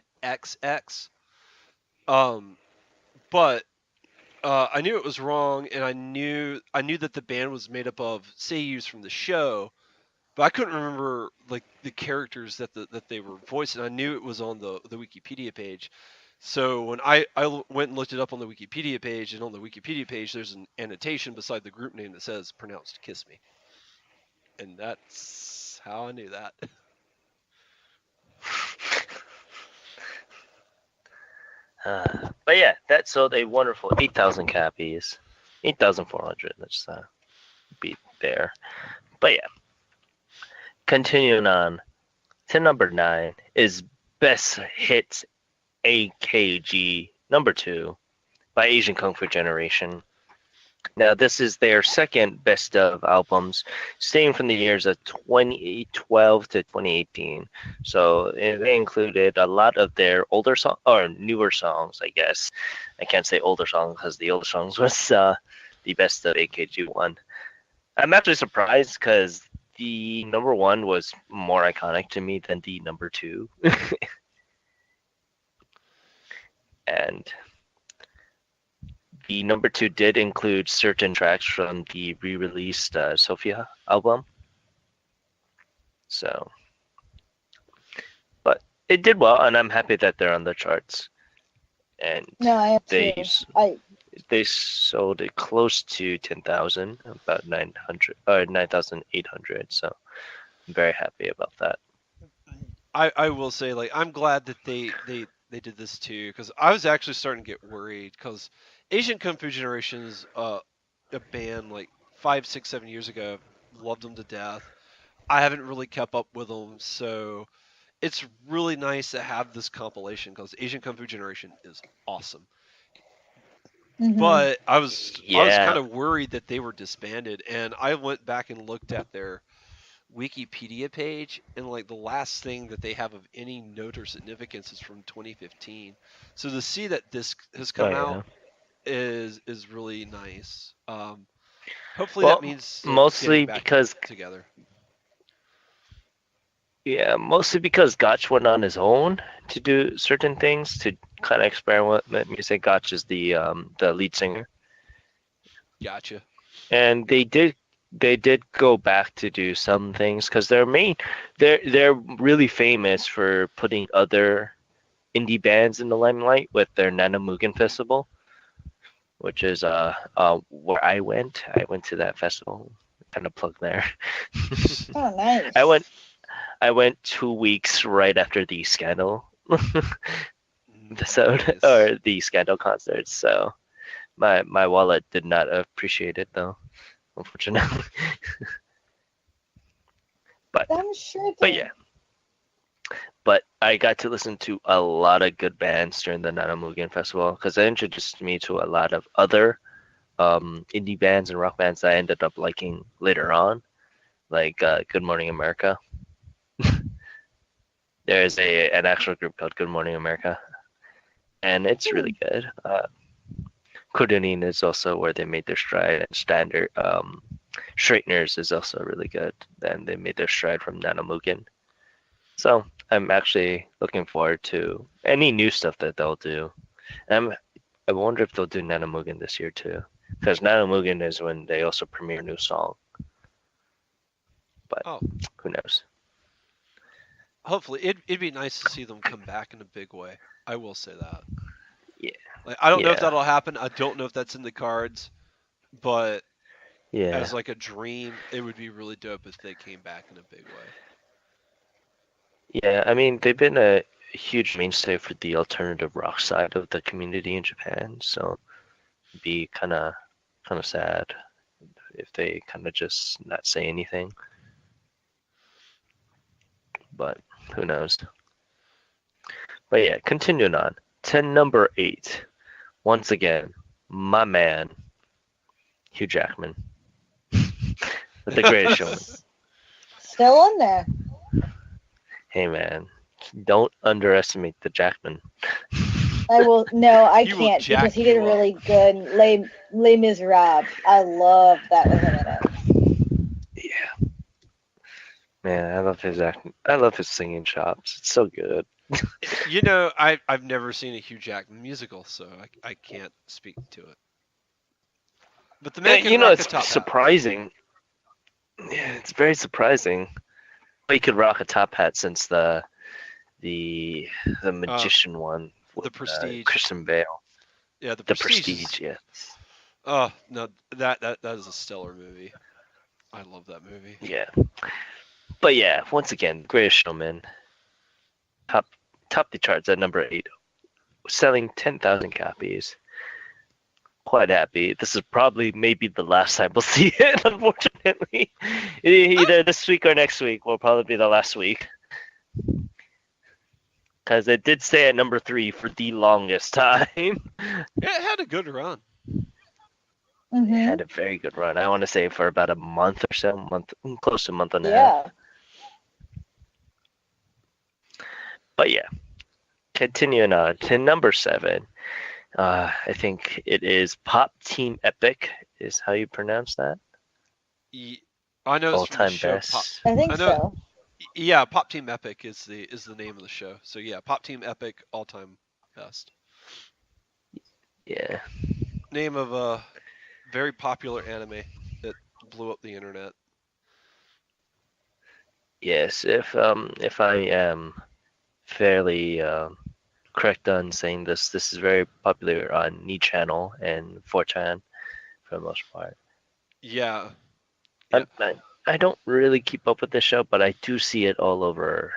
Um, but I knew it was wrong, and I knew that the band was made up of seiyus from the show, but I couldn't remember like the characters that they were voicing. I knew it was on the Wikipedia page. So when went and looked it up on the Wikipedia page, and on the Wikipedia page there's an annotation beside the group name that says pronounced "Kiss Me," and that's how I knew that. But yeah, that sold a wonderful 8,000 copies. 8,400, let's be there. But yeah, continuing on to number 9 is Best Hits AKG number 2 by Asian Kung Fu Generation. Now, this is their second best of albums, staying from the years of 2012 to 2018. So they included a lot of their older songs, or newer songs, I guess. I can't say older songs because the older songs was the best of AKG 1. I'm actually surprised because the number 1 was more iconic to me than the number 2. And the number 2 did include certain tracks from the re-released Sophia album. So, but it did well, and I'm happy that they're on the charts. And No, I am they too. I sold it close to 10,000, about 900 or 9,800. So I'm very happy about that. I will say, like, I'm glad that they did this too, because I was actually starting to get worried because Asian Kung Fu Generation is a band like 5, 6, 7 years ago. Loved them to death. I haven't really kept up with them, so it's really nice to have this compilation because Asian Kung Fu Generation is awesome. hmm But I was kind Yeah, of worried that they were disbanded, and I went back and looked at their Wikipedia page, and like the last thing that they have of any note or significance is from 2015. So to see that this has oh come out yeah. is really nice. Hopefully that Well, means they're getting mostly back because together. mostly because Gotch went on his own to do certain things to kind of experiment with music. Gotch is the lead singer, Gotcha. and they did go back to do some things because they're really famous for putting other indie bands in the limelight with their Nanamugen festival, which is where I went. I went to that festival. Kind of plug there. Oh, I nice. went I went 2 weeks right after the scandal episode Nice. or the scandal concert, so my wallet did not appreciate it though, unfortunately. But That I'm sure it But did. yeah. But I got to listen to a lot of good bands during the Nanamugen Festival because it introduced me to a lot of other indie bands and rock bands that I ended up liking later on, like Good Morning America. There's an actual group called Good Morning America, and it's really good. Kurunin is also where they made their stride, and Standard Straighteners is also really good. And they made their stride from Nanamugen. So I'm actually looking forward to any new stuff that they'll do. I wonder if they'll do Nanamugen this year too, because Nanamugen is when they also premiere a new song. But Oh, who knows? hopefully it'd be nice to see them come back in a big way. I will say that. Yeah, Like, I don't know if yeah, that'll happen. I don't know if that's in the cards, but yeah, as like a dream, it would be really dope if they came back in a big way. yeah. I mean, they've been a huge mainstay for the alternative rock side of the community in Japan, so it'd be kind of sad if they kind of just not say anything. But who knows? But yeah, continuing on to number 8. Once again, my man, Hugh Jackman, with The Greatest Showman. Still on there. Hey man, don't underestimate the Jackman. I will. No, I He will can't jack because he did you a up. really good Les Miserables. I love that with him in it. Yeah, man, I love his acting. I love his singing chops. It's so good. You know, I've never seen a Hugh Jackman musical, so I can't speak to it. But the man can You know, rock a it's top hat. surprising. Yeah, it's very surprising. He could rock a top hat since the magician one The with Prestige. Christian Bale. Yeah, The Prestige, yeah. Oh no, that is a stellar movie. I love that movie. Yeah. But yeah, once again, Greatest Showman, top the charts at number 8, selling 10,000 copies. Quite happy. This is probably maybe the last time we'll see it, unfortunately. Either this week or next week will probably be the last week. Because it did stay at number 3 for the longest time. It had a good run. It Mm-hmm. had a very good run. I want to say for about a month or so, close to a month and a half. Yeah. But yeah, continuing on to number 7. I think it is Pop Team Epic, is how you pronounce that. I know it's from the All-time show Pop. best. I think I know. so. Yeah, Pop Team Epic is the name of the show. So yeah, Pop Team Epic, all time best. Yeah. Name of a very popular anime that blew up the internet. Yes, if I am fairly correct on saying this, this is very popular on Ni Channel and 4chan for the most part. Yeah. I, I, I don't really keep up with the show, but I do see it all over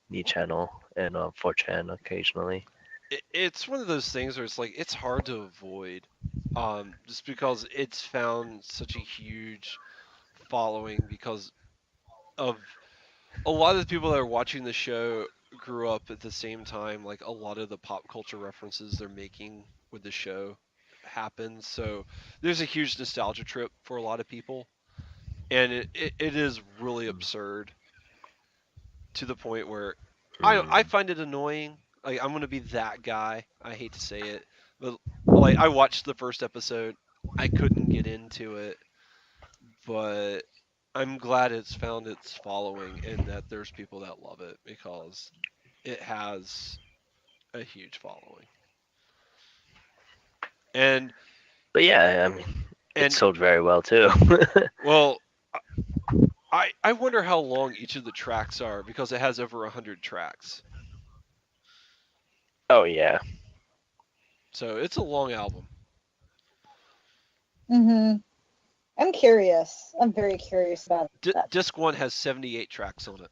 Ni Channel and 4chan occasionally. It's one of those things where it's like it's hard to avoid, just because it's found such a huge following because of a lot of the people that are watching the show grew up at the same time. Like a lot of the pop culture references they're making with the show happen. So there's a huge nostalgia trip for a lot of people, and it is really absurd to the point where I Mm. find it annoying. Like I'm gonna be that guy. I hate to say it, but like I watched the first episode. I couldn't get into it, but I'm glad it's found its following and that there's people that love it because it has a huge following. And But yeah, I mean, it and sold very well too. well, I wonder how long each of the tracks are because it has over 100 tracks. Oh yeah. So it's a long album. Mm-hmm. I'm curious. I'm very curious about that. Disc 1 has 78 tracks on it.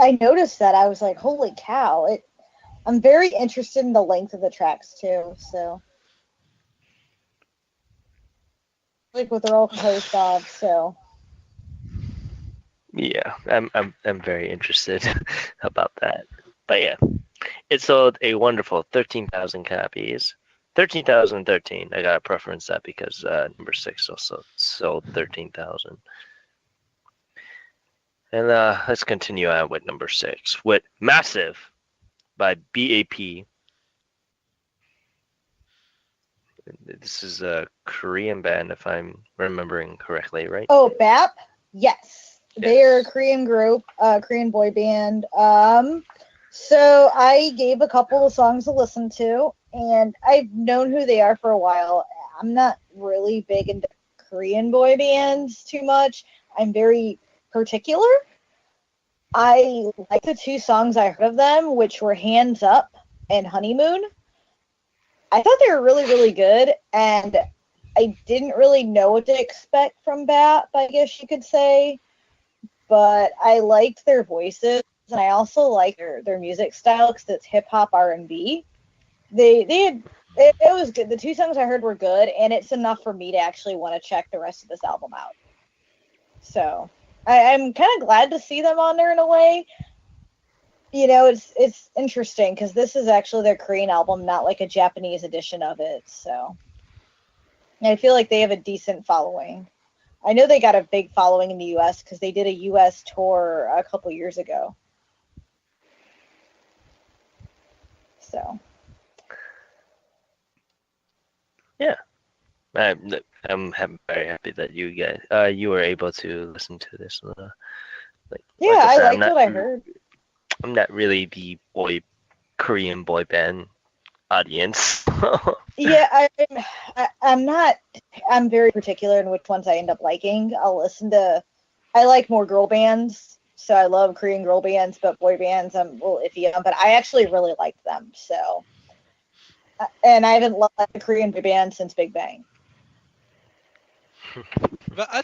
I noticed that. I was like, holy cow. I'm very interested in the length of the tracks too. So like what they're all composed of. So Yeah, I'm very interested about that. But yeah, it sold a wonderful 13,000 copies. 13,013. I got to preference that because number 6 also sold 13,000. And let's continue on with number 6 with Massive by BAP. This is a Korean band, if I'm remembering correctly, right? Oh, BAP? Yes. They're a Yes. Korean group, Korean boy band. So I gave a couple of songs to listen to, and I've known who they are for a while. I'm not really big into Korean boy bands too much. I'm very particular. I like the two songs I heard of them, which were Hands Up and Honeymoon. I thought they were really, really good, and I didn't really know what to expect from BAP, I guess you could say, but I liked their voices, and I also like their music style because it's hip hop R&B. They had it was good. The two songs I heard were good, and it's enough for me to actually want to check the rest of this album out. So I'm kind of glad to see them on there in a way. You know, it's interesting because this is actually their Korean album, not like a Japanese edition of it. So I feel like they have a decent following. I know they got a big following in the U.S. because they did a U.S. tour a couple years ago. So Yeah. I'm very happy that you guys you were able to listen to this. Like yeah, I I said, liked what I heard. I'm not really the Korean boy band audience. Yeah, I'm not. I'm very particular in which ones I end up liking. I'll listen to. I like more girl bands, so I love Korean girl bands, but boy bands I'm a little iffy on. But I actually really liked them. So, and I haven't loved a Korean boy band since Big Bang. But I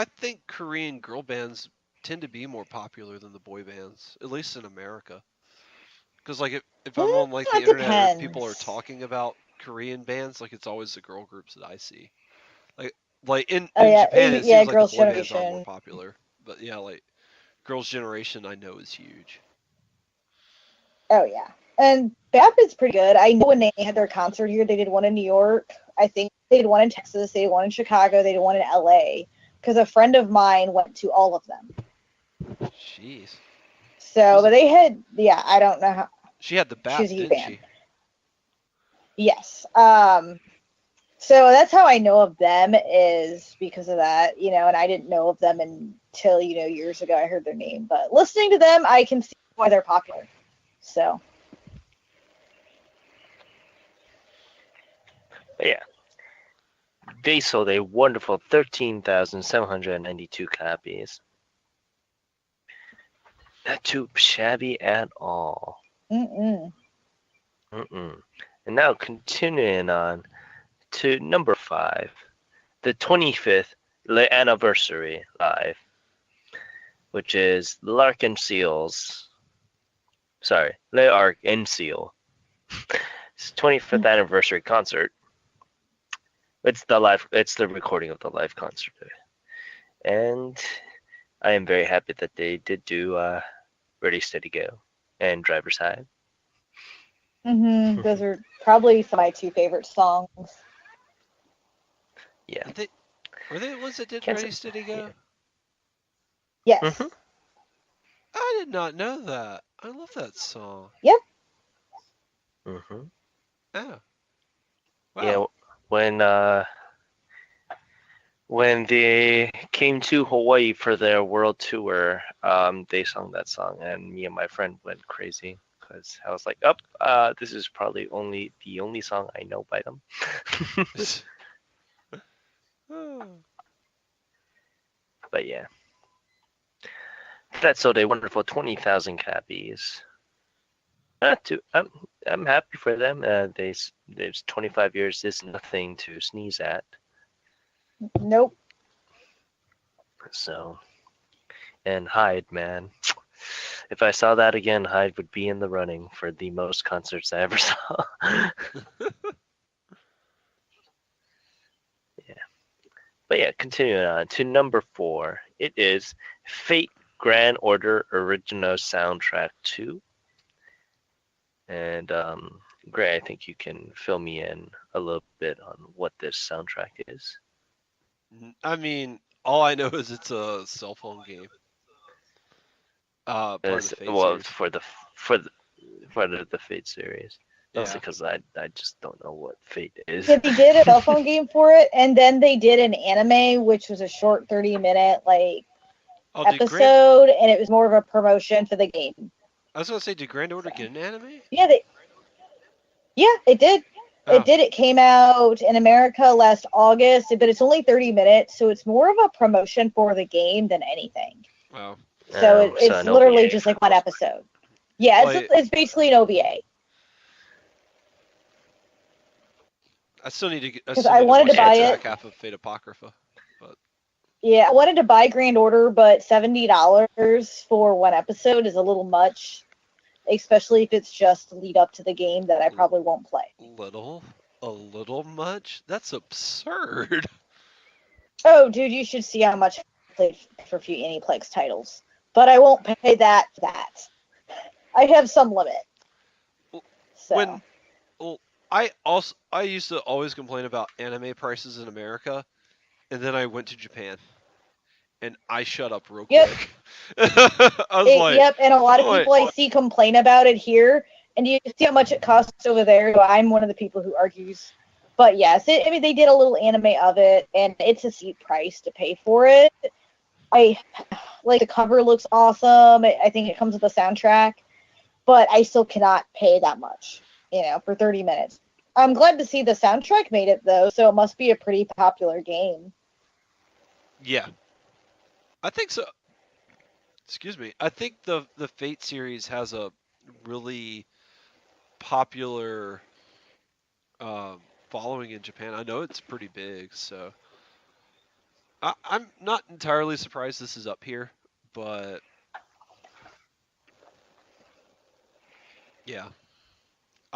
think Korean girl bands tend to be more popular than the boy bands, at least in America. Because like if I'm on like the It internet or if people are depends. talking about Korean bands, like it's always the girl groups that I see. Like like Oh in yeah, Japan, it yeah, seems like the Girls' boy bands are more Generation. popular. But yeah, like Girls' Generation, I know is huge. Oh yeah, and BAP is pretty good. I know when they had their concert here, they did one in New York. I think they did one in Texas. They did one in Chicago. They did one in LA. Because a friend of mine went to all of them. Jeez, So, she's but a, they had, yeah, I don't know how. she had the She was BAP, a huge didn't fan. she? Yes. So that's how I know of them is because of that, and I didn't know of them until, years ago I heard their name. But listening to them, I can see why they're popular. So, But yeah, they sold a wonderful 13,792 copies. Not too shabby at all. mm-mm. Mm-mm. And now continuing on to number 5, the 25th anniversary live, which is Larkin Seals. Sorry, Le Arc and Seal. It's 25th anniversary concert. It's the recording of the live concert. And I am very happy that they did do Ready Steady Go and Driver's Side. Those are probably some of my two favorite songs. Yeah. They, were they the ones that did Can't Ready say, Steady yeah. Go? Yes. Hmm. I did not know that. I love that song. Yep. Hmm. Oh, Yeah, wow. when uh when they came to Hawaii for their world tour, they sung that song, and me and my friend went crazy because I was like, "Up, this is probably the only song I know by them." Oh. But yeah, that sold a wonderful 20,000 copies. Not too. I'm happy for them. There's 25 years is nothing to sneeze at. Nope. So, and Hyde, man. If I saw that again, Hyde would be in the running for the most concerts I ever saw. Yeah. But yeah, continuing on to number 4, it is Fate Grand Order Original Soundtrack 2. And Gray, I think you can fill me in a little bit on what this soundtrack is. I mean, all I know is it's a cell phone game. Part of the Fate series. For the Fate series. Mostly because I just don't know what Fate is. Yeah, they did a cell phone game for it, and then they did an anime, which was a short 30-minute episode, and it was more of a promotion for the game. I was gonna say, did Grand Order get an anime? Yeah, it did. Oh. It did. It came out in America last August, but it's only 30 minutes, so it's more of a promotion for the game than anything. Wow. So it's literally just like one episode. Yeah, it's basically an OVA. I still need to get. Because I wanted to buy it. Half of Fate Apocrypha, but. Yeah, I wanted to buy Grand Order, but $70 for one episode is a little much, especially if it's just lead up to the game that I probably won't play. A little much? That's absurd. Oh, dude, you should see how much I played for a few Aniplex titles, but I won't pay that. I have some limit. So. I used to always complain about anime prices in America, and then I went to Japan, and I shut up real quick. Yep, and a lot of people I see complain about it here, and you see how much it costs over there. So I'm one of the people who argues. But yes, they did a little anime of it, and it's a steep price to pay for it. The cover looks awesome. I think it comes with a soundtrack, but I still cannot pay that much, for 30 minutes. I'm glad to see the soundtrack made it, though, so it must be a pretty popular game. Yeah. I think so. Excuse me. I think the Fate series has a really popular following in Japan. I know it's pretty big, so I'm not entirely surprised this is up here, but yeah.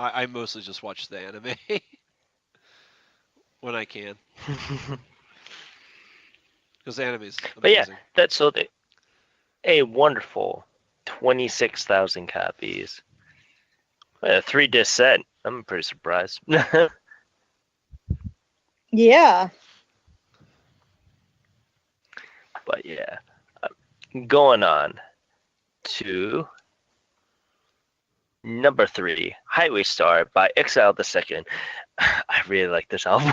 I mostly just watch the anime when I can. Because the anime is amazing. But yeah, that's so a wonderful 26,000 copies. A 3-disc set. I'm pretty surprised. Yeah. But yeah, going on to number 3, Highway Star by Exile the Second. I really like this album.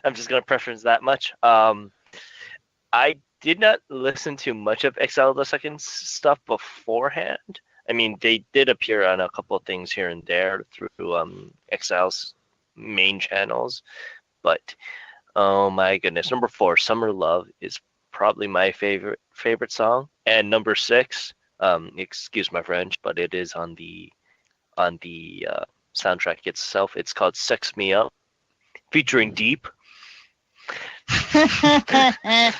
I'm just gonna preference that much. I did not listen to much of Exile the Second's stuff beforehand. I mean, they did appear on a couple of things here and there through Exile's main channels, but oh my goodness, number 4, Summer Love is probably my favorite song, and number 6, excuse my French, but it is on the soundtrack itself. It's called "Sex Me Up," featuring Deep. I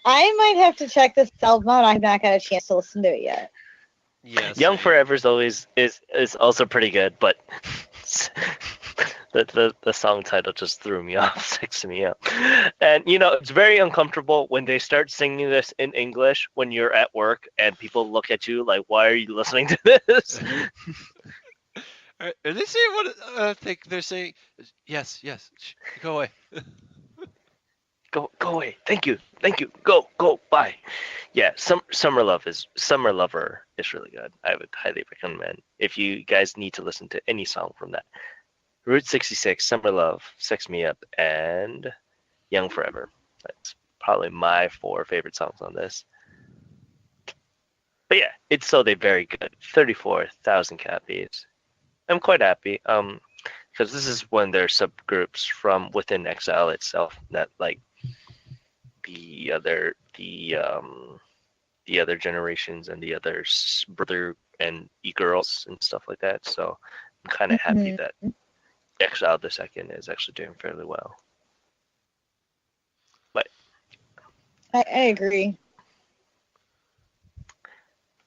might have to check this album out. I've not got a chance to listen to it yet. Yes. Young Forever is also pretty good, but the song title just threw me off. Sex Me Up. And it's very uncomfortable when they start singing this in English when you're at work and people look at you like, why are you listening to this? Are they saying what I think they're saying? Yes, go away. Go away. Thank you. Go. Bye. Yeah, Summer Lover is really good. I would highly recommend if you guys need to listen to any song from that. Route 66, Summer Love, Sex Me Up, and Young Forever. That's probably my 4 favorite songs on this. But yeah, it's sold a very good 34,000 copies. I'm quite happy, because this is one of their subgroups from within Exile itself, not like the other generations and the other brother and e-girls and stuff like that. So I'm kind of happy that Exile the Second is actually doing fairly well. But I agree.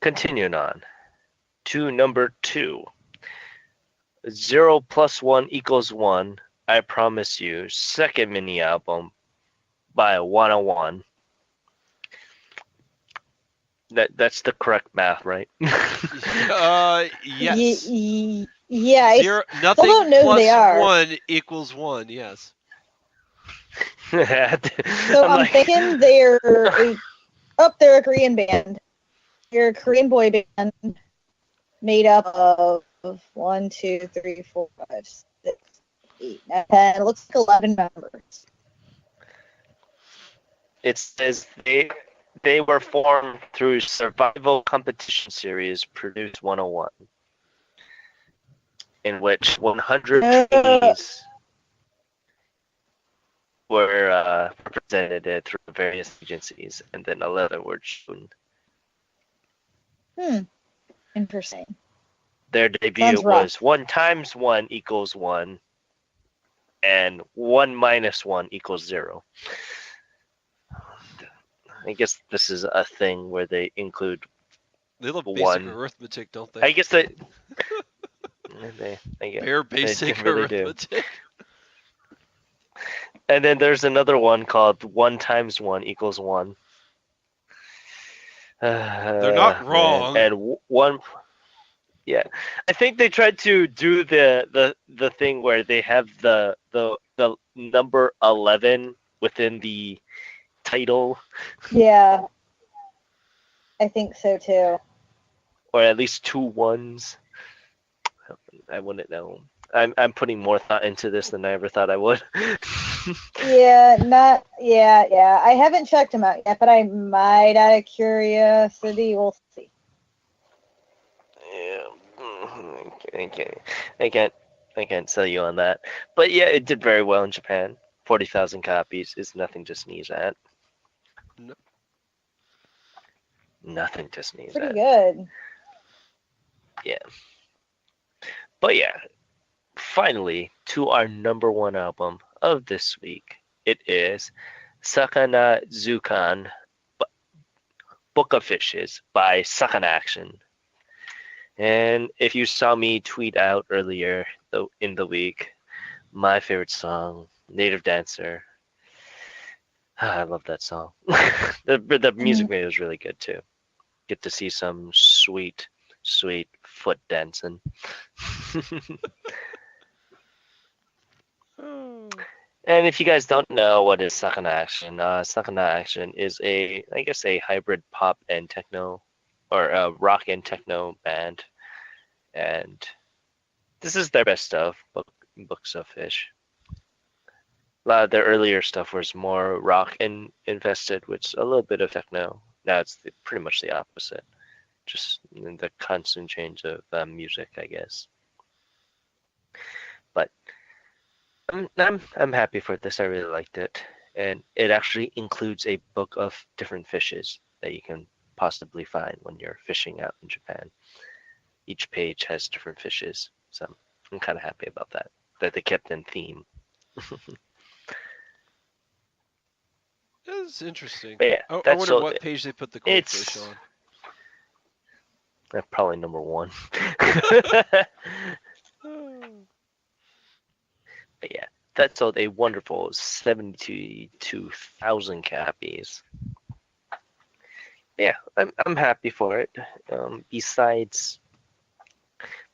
Continuing on to number 2. 0 + 1 = 1. I Promise You, second mini album by 101. That's the correct math, right? Yes. Yeah, I Zero. still Nothing don't know who they plus are. 1 equals 1. Yes. So I'm I'm like, thinking they're a Korean band. They're a Korean boy band made up of 1, 2, 3, 4, 5, 6, 8, 9, 10. It looks like 11 members. it says they were formed through survival competition series Produce 101, in which 100 Uh, trainees were represented through various agencies, and then 11 were chosen. Interesting. Their debut Sounds rough. was 1 times 1 equals 1, and 1 minus 1 equals 0. I guess this is a thing where they include They love basic 1. arithmetic, don't they? I guess they Bare basic really do. arithmetic. And then there's another one called 1 times 1 equals 1. They're not wrong. And one, yeah, I think they tried to do the thing where they have the number 11 within the title, Yeah, I think so too. or at least 2 ones. I wouldn't know. I'm putting more thought into this than I ever thought I would. Yeah, yeah. I haven't checked them out yet, but I might out of curiosity. We'll see. Yeah, I can't sell you on that. But yeah, it did very well in Japan. 40,000 copies is nothing to sneeze at. No. Nothing to sneeze Pretty at. good. Yeah. But yeah, finally to our number 1 album of this week. It is Sakanazukan, Book of Fishes by Sakanaction. And if you saw me tweet out earlier in the week, my favorite song, Native Dancer. I love that song. The music video is really good too. Get to see some sweet foot dancing. And if you guys don't know what is Sakanaction, Sakanaction is a hybrid pop and techno, or rock and techno band, and this is their best stuff. Books of Fish. A lot of their earlier stuff was more rock and invested with a little bit of techno. Now it's pretty much the opposite. Just the constant change of music, I guess. But I'm happy for this. I really liked it, and it actually includes a book of different fishes that you can possibly find when you're fishing out in Japan. Each page has different fishes, so I'm kind of happy about that. That they kept in theme. That's interesting. But yeah, I wonder what page they put the goldfish it's on. probably number 1. But yeah, that sold a wonderful 72,000 copies. Yeah, I'm happy for it.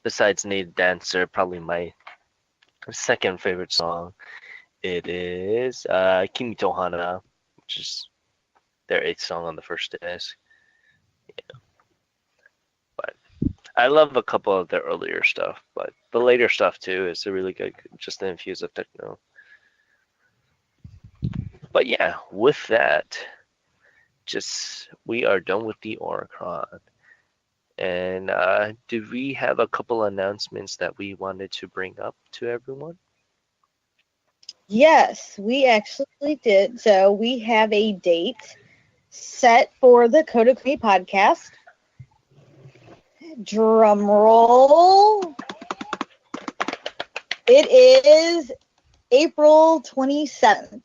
Besides Native Dancer, probably my second favorite song, it is Kimi to Hana, which is their 8th song on the first disc. Yeah. But I love a couple of their earlier stuff, but the later stuff too is a really good, just an infuse of techno. But yeah, with that, we are done with the Oricon. And did we have a couple announcements that we wanted to bring up to everyone? Yes, we actually did. So we have a date set for the Kodakumi podcast. Drum roll. It is April 27th.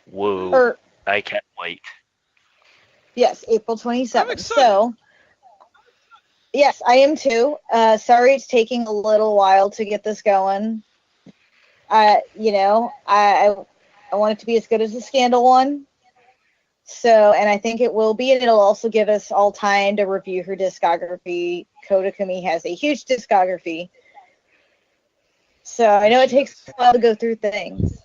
Whoa, I can't wait. Yes, April 27th. I'm excited. So, yes, I am too. Sorry it's taking a little while to get this going. I I want it to be as good as the Scandal one. So, and I think it will be, and it'll also give us all time to review her discography. Kodakumi has a huge discography. So I know it takes a while to go through things.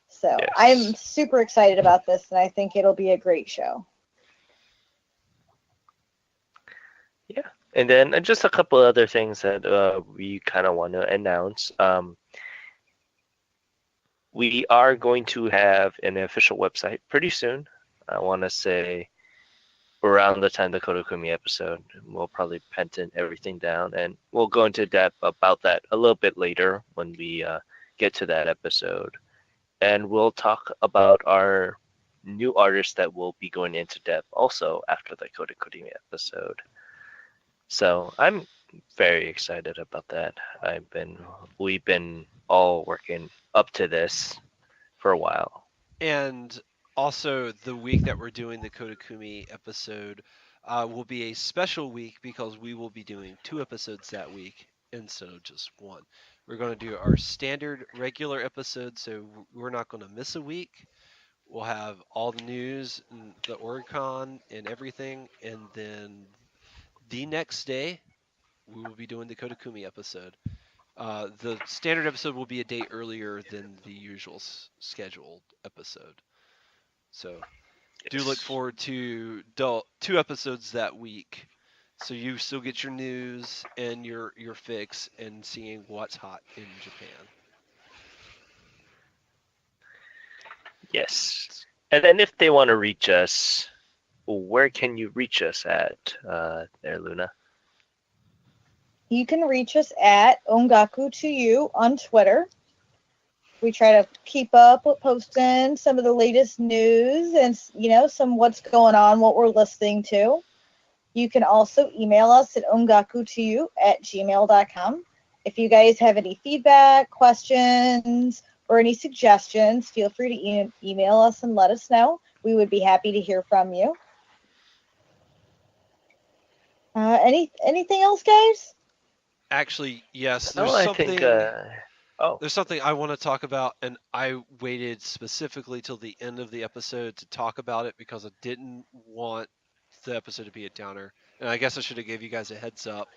So Yes. I'm super excited about this, and I think it'll be a great show. Yeah. And then just a couple other things that we kind of want to announce. We are going to have an official website pretty soon. I want to say around the time the Kodokumi episode. We'll probably pen everything down, and we'll go into depth about that a little bit later when we get to that episode. And we'll talk about our new artists that will be going into depth also after the Kodokumi episode. So I'm very excited about that. We've been all working up to this for a while. And also, the week that we're doing the Kodakumi episode will be a special week because we will be doing 2 episodes that week instead of just 1. We're going to do our standard regular episode, so we're not going to miss a week. We'll have all the news, and the Oricon, and everything, and then the next day we will be doing the Kodakumi episode. The standard episode will be a day earlier than the usual scheduled episode. So do look Yes. forward to 2 episodes that week. So you still get your news and your fix and seeing what's hot in Japan. Yes. And then if they want to reach us, where can you reach us at there, Luna? You can reach us at Ongaku to You on Twitter. We try to keep up with posting some of the latest news and, some what's going on, what we're listening to. You can also email us at ongaku2you@gmail.com. If you guys have any feedback, questions, or any suggestions, feel free to email us and let us know. We would be happy to hear from you. Anything else, guys? Actually, yes, No, I think. Oh, there's something I want to talk about, and I waited specifically till the end of the episode to talk about it because I didn't want the episode to be a downer. And I guess I should have gave you guys a heads up,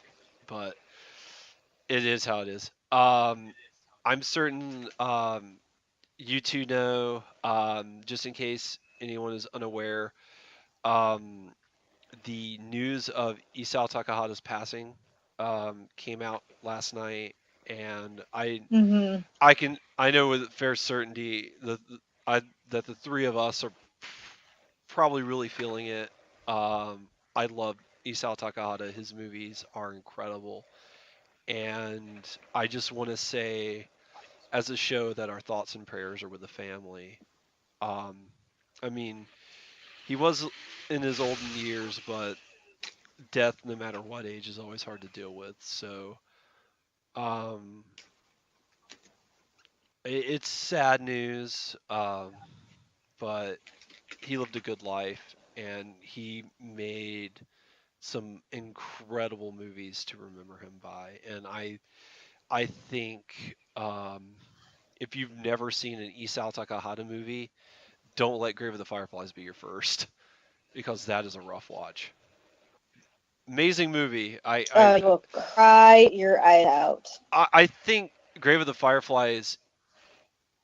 but it is how it is. I'm certain you two know, just in case anyone is unaware, um, the news of Isao Takahata's passing came out last night, and Mm-hmm. I know with fair certainty that the 3 of us are probably really feeling it. I love Isao Takahata. His movies are incredible, and I just want to say, as a show, that our thoughts and prayers are with the family. Um, I mean, he was in his olden years, but death, no matter what age, is always hard to deal with. So, um, it's sad news, but he lived a good life and he made some incredible movies to remember him by. And I think if you've never seen an Isao Takahata movie, don't let Grave of the Fireflies be your first because that is a rough watch. Amazing movie. You will cry your eyes out. I think Grave of the Fireflies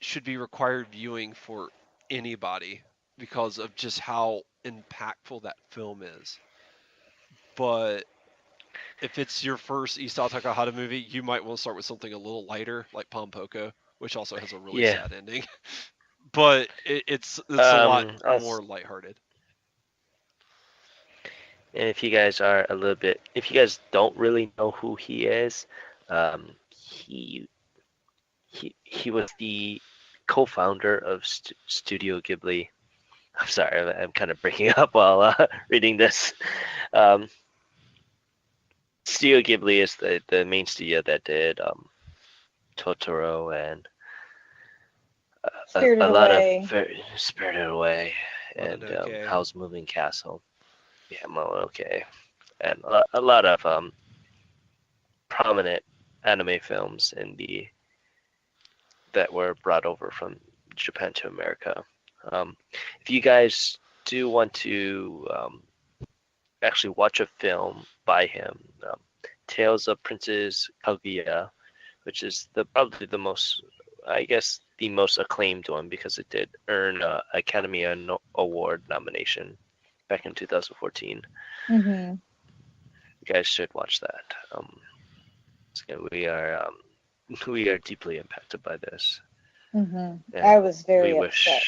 should be required viewing for anybody because of just how impactful that film is. But if it's your first Isao Takahata movie, you might want to start with something a little lighter, like Pompoko, which also has a really yeah. sad ending. But it's a lot Also, more lighthearted. and if you guys don't really know who he is, he was the co-founder of Studio Ghibli. I'm sorry, I'm kind of breaking up while reading this. Um, Studio Ghibli is the main studio that did Totoro and Spirited a lot of Away. very Spirited Away and Mononoke. Howl's Moving Castle. Yeah, Mononoke, and a lot of prominent anime films in the that were brought over from Japan to America. If you guys do want to actually watch a film by him, Tales of Princess Kaguya, which is probably the most, I guess, the most acclaimed one because it did earn an Academy Award nomination back in 2014. Mm-hmm. You guys should watch that. We are we are deeply impacted by this. Mm-hmm. I was very we upset.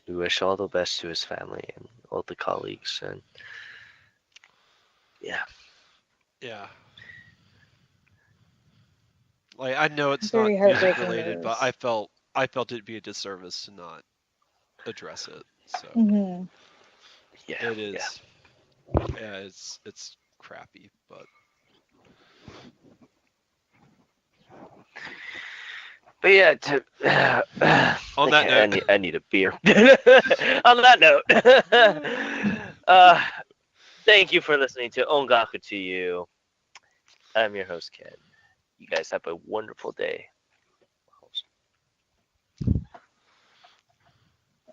We wish all the best to his family and all the colleagues, and yeah. Yeah. Like, I know it's not Very music heartbreaking related, but news. I felt it'd be a disservice to not address it. So Mm-hmm. Yeah, it is. Yeah, it's crappy, but yeah. on that note, I need a beer. On that note, thank you for listening to Ongaku to You. I'm your host Ken. You guys have a wonderful day.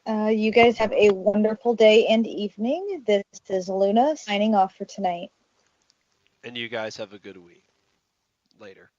You guys have a wonderful day and evening. This is Luna signing off for tonight. and you guys have a good week. Later.